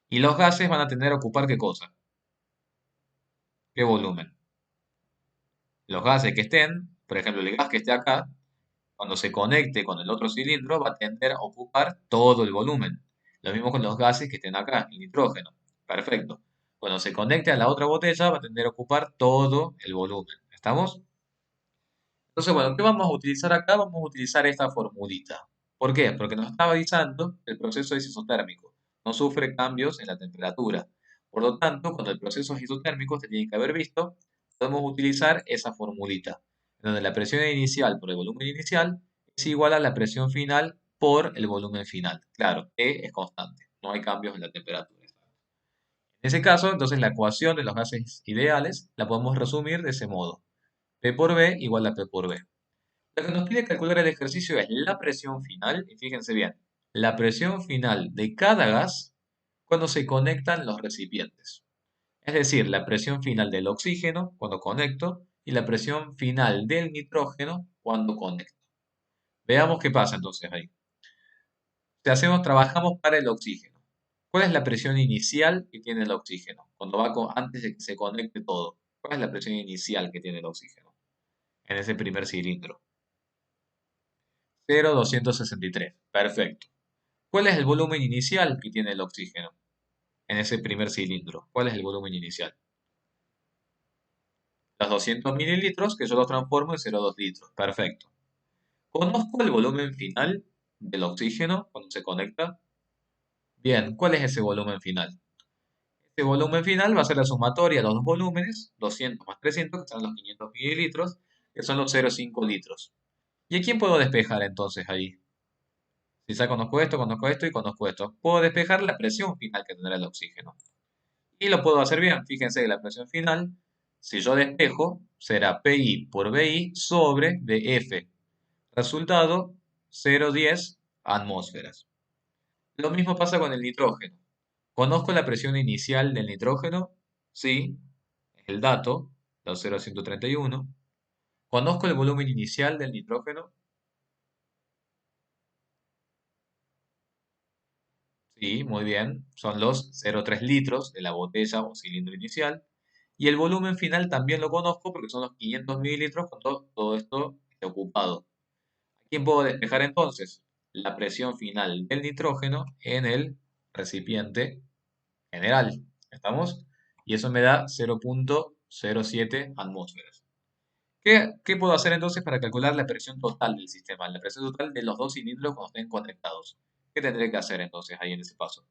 Y los gases van a tener a ocupar ¿qué cosa? ¿Qué volumen? Los gases que estén, por ejemplo, el gas que esté acá, cuando se conecte con el otro cilindro va a tender a ocupar todo el volumen. Lo mismo con los gases que estén acá, el nitrógeno. Perfecto. Cuando se conecte a la otra botella va a tender a ocupar todo el volumen. ¿Estamos? Entonces, bueno, ¿qué vamos a utilizar acá? Vamos a utilizar esta formulita. ¿Por qué? Porque nos está avisando que el proceso es isotérmico. No sufre cambios en la temperatura. Por lo tanto, cuando el proceso es isotérmico, se tiene que haber visto, podemos utilizar esa formulita, en donde la presión inicial por el volumen inicial es igual a la presión final por el volumen final. Claro, E es constante, no hay cambios en la temperatura. En ese caso, entonces la ecuación de los gases ideales la podemos resumir de ese modo. P por B igual a P por B. Lo que nos pide calcular el ejercicio es la presión final, y fíjense bien, la presión final de cada gas cuando se conectan los recipientes. Es decir, la presión final del oxígeno cuando conecto y la presión final del nitrógeno cuando conecto. Veamos qué pasa entonces ahí. Si trabajamos para el oxígeno. ¿Cuál es la presión inicial que tiene el oxígeno? Antes de que se conecte todo. ¿Cuál es la presión inicial que tiene el oxígeno? En ese primer cilindro. 0,263. Perfecto. ¿Cuál es el volumen inicial que tiene el oxígeno en ese primer cilindro? ¿Cuál es el volumen inicial? Los 200 mililitros que yo los transformo en 0,2 litros. Perfecto. ¿Conozco el volumen final del oxígeno cuando se conecta? Bien, ¿cuál es ese volumen final? Ese volumen final va a ser la sumatoria de los dos volúmenes, 200 más 300, que son los 500 mililitros, que son los 0,5 litros. ¿Y a quién puedo despejar entonces ahí? Si ya conozco esto y conozco esto, puedo despejar la presión final que tendrá el oxígeno. Y lo puedo hacer bien. Fíjense que la presión final, si yo despejo, será PI por BI sobre DF. Resultado, 0,10 atmósferas. Lo mismo pasa con el nitrógeno. ¿Conozco la presión inicial del nitrógeno? Sí, es el dato, los 0,131. ¿Conozco el volumen inicial del nitrógeno? Sí, muy bien. Son los 0,3 litros de la botella o cilindro inicial. Y el volumen final también lo conozco porque son los 500 mililitros con todo esto ocupado. ¿A quién puedo despejar entonces? La presión final del nitrógeno en el recipiente general. ¿Estamos? Y eso me da 0,07 atmósferas. ¿Qué puedo hacer entonces para calcular la presión total del sistema? La presión total de los dos cilindros cuando estén conectados. ¿Qué tendré que hacer entonces ahí en ese paso?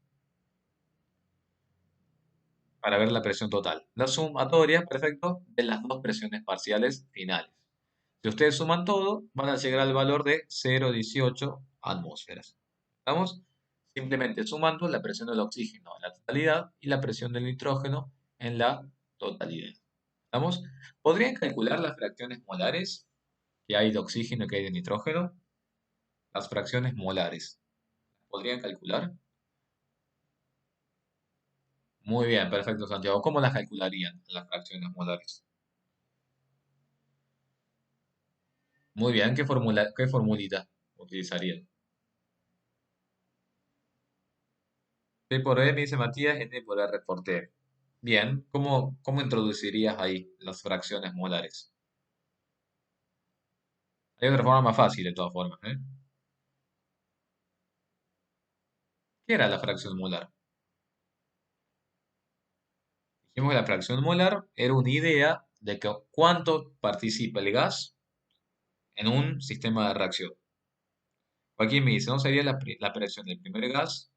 Para ver la presión total. La sumatoria, perfecto, de las dos presiones parciales finales. Si ustedes suman todo, van a llegar al valor de 0,18 atmósferas. Estamos simplemente sumando la presión del oxígeno en la totalidad y la presión del nitrógeno en la totalidad. ¿Estamos? ¿Podrían calcular las fracciones molares que hay de oxígeno y que hay de nitrógeno? Las fracciones molares. ¿Podrían calcular? Muy bien, perfecto, Santiago. ¿Cómo las calcularían las fracciones molares? Muy bien, qué formulita utilizarían? P por E, me dice Matías, N por R por T. Bien, ¿cómo introducirías ahí las fracciones molares? Hay otra forma más fácil de todas formas, ¿eh? ¿Qué era la fracción molar? Dijimos que la fracción molar era una idea de que cuánto participa el gas en un sistema de reacción. Aquí me dice, ¿no sería la presión del primer gas?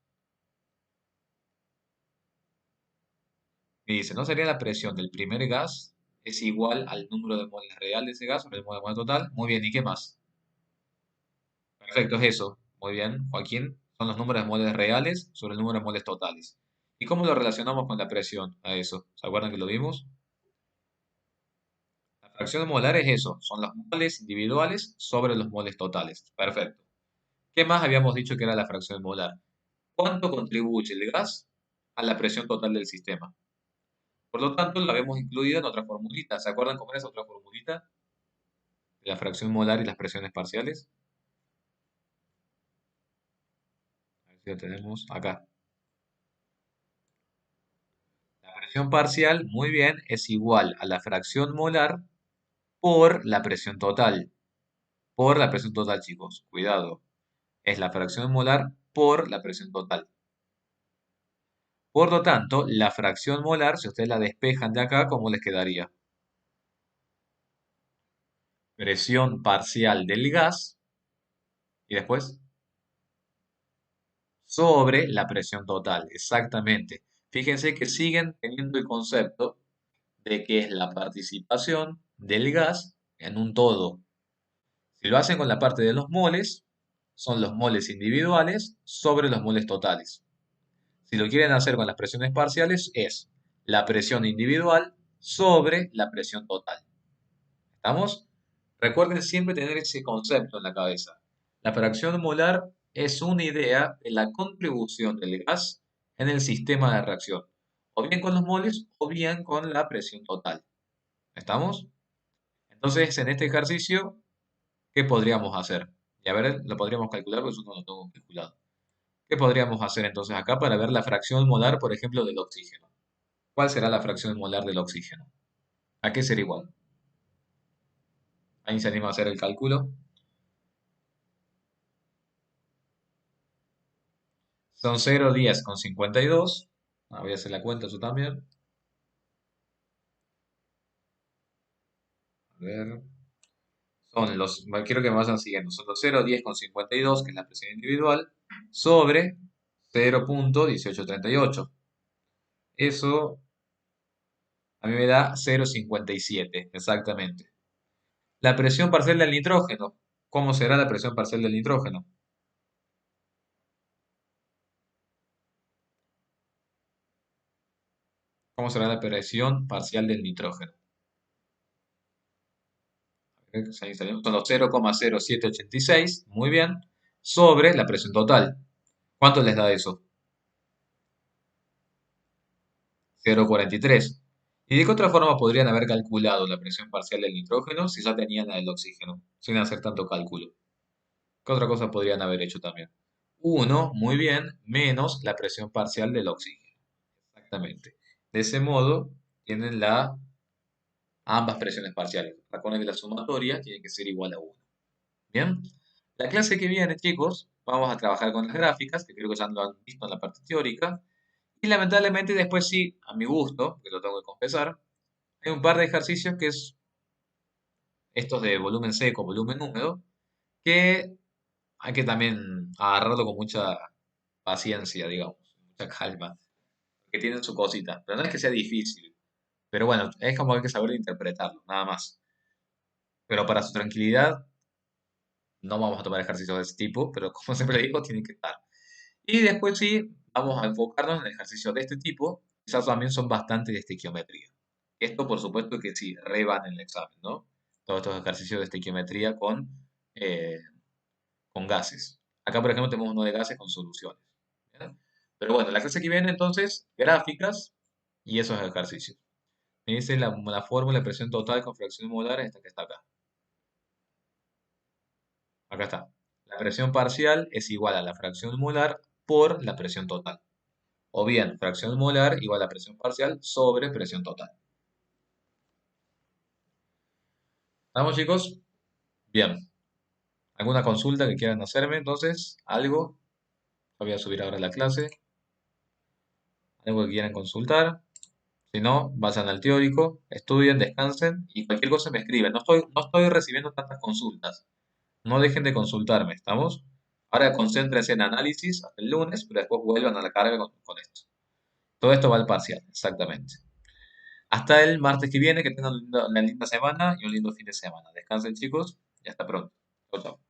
Me dice, ¿no sería la presión del primer gas es igual al número de moles real de ese gas sobre el número de moles total? Muy bien, ¿y qué más? Perfecto, es eso. Muy bien, Joaquín. Son los números de moles reales sobre el número de moles totales. ¿Y cómo lo relacionamos con la presión a eso? ¿Se acuerdan que lo vimos? La fracción molar es eso, son los moles individuales sobre los moles totales. Perfecto. ¿Qué más habíamos dicho que era la fracción molar? ¿Cuánto contribuye el gas a la presión total del sistema? Por lo tanto, la habíamos incluido en otra formulita. ¿Se acuerdan cómo era esa otra formulita? De la fracción molar y las presiones parciales. A ver si lo tenemos acá. La presión parcial, muy bien, es igual a la fracción molar por la presión total. Por la presión total, chicos. Cuidado. Es la fracción molar por la presión total. Por lo tanto, la fracción molar, si ustedes la despejan de acá, ¿cómo les quedaría? Presión parcial del gas y después sobre la presión total. Exactamente. Fíjense que siguen teniendo el concepto de que es la participación del gas en un todo. Si lo hacen con la parte de los moles, son los moles individuales sobre los moles totales. Si lo quieren hacer con las presiones parciales, es la presión individual sobre la presión total. ¿Estamos? Recuerden siempre tener ese concepto en la cabeza. La fracción molar es una idea de la contribución del gas en el sistema de reacción, o bien con los moles o bien con la presión total. ¿Estamos? Entonces, en este ejercicio, ¿qué podríamos hacer? Y a ver, lo podríamos calcular porque yo no lo tengo calculado. ¿Qué podríamos hacer entonces acá para ver la fracción molar, por ejemplo, del oxígeno? ¿Cuál será la fracción molar del oxígeno? ¿A qué será igual? ¿Alguien se anima a hacer el cálculo? Son 0,10 con 52. Voy a hacer la cuenta yo también. A ver. Quiero que me vayan siguiendo. Son los 0,10 con 52, que es la presión individual, sobre 0,1838. Eso a mí me da 0,57, exactamente. La presión parcial del nitrógeno. ¿Cómo será la presión parcial del nitrógeno? ¿Cómo será la presión parcial del nitrógeno? Ahí salió. Son los 0,0786, muy bien, sobre la presión total. ¿Cuánto les da eso? 0,43. ¿Y de qué otra forma podrían haber calculado la presión parcial del nitrógeno si ya tenían la del oxígeno, sin hacer tanto cálculo? ¿Qué otra cosa podrían haber hecho también? 1, muy bien, menos la presión parcial del oxígeno. Exactamente. De ese modo, tienen ambas presiones parciales. Recuerden que la sumatoria tiene que ser igual a 1. Bien, la clase que viene, chicos, vamos a trabajar con las gráficas, que creo que ya lo han visto en la parte teórica. Y lamentablemente después sí, a mi gusto, que lo tengo que confesar, hay un par de ejercicios que es estos de volumen seco, volumen húmedo, que hay que también agarrarlo con mucha paciencia, digamos, mucha calma, que tienen su cosita. Pero no es que sea difícil, pero bueno, es como hay que saber interpretarlo, nada más. Pero para su tranquilidad, no vamos a tomar ejercicios de ese tipo, pero como siempre digo, tienen que estar. Y después sí, vamos a enfocarnos en ejercicios de este tipo. Quizás también son bastante de estequiometría. Esto, por supuesto, que sí, reban en el examen, ¿no? Todos estos ejercicios de estequiometría eh, con gases. Acá, por ejemplo, tenemos uno de gases con soluciones. ¿Ya? Pero bueno, la clase que viene, entonces, gráficas y esos ejercicios. Me dice la fórmula de presión total con fracción molar, esta que está acá. Acá está. La presión parcial es igual a la fracción molar por la presión total. O bien, fracción molar igual a presión parcial sobre presión total. ¿Estamos, chicos? Bien. ¿Alguna consulta que quieran hacerme? Entonces, ¿algo? Voy a subir ahora la clase. ¿Algo que quieran consultar? Si no, vayan al teórico, estudien, descansen y cualquier cosa me escriben. No estoy recibiendo tantas consultas. No dejen de consultarme, ¿estamos? Ahora concéntrense en análisis hasta el lunes, pero después vuelvan a la carga con esto. Todo esto va al parcial, exactamente. Hasta el martes que viene, que tengan una linda semana y un lindo fin de semana. Descansen, chicos, y hasta pronto. Chau, chau.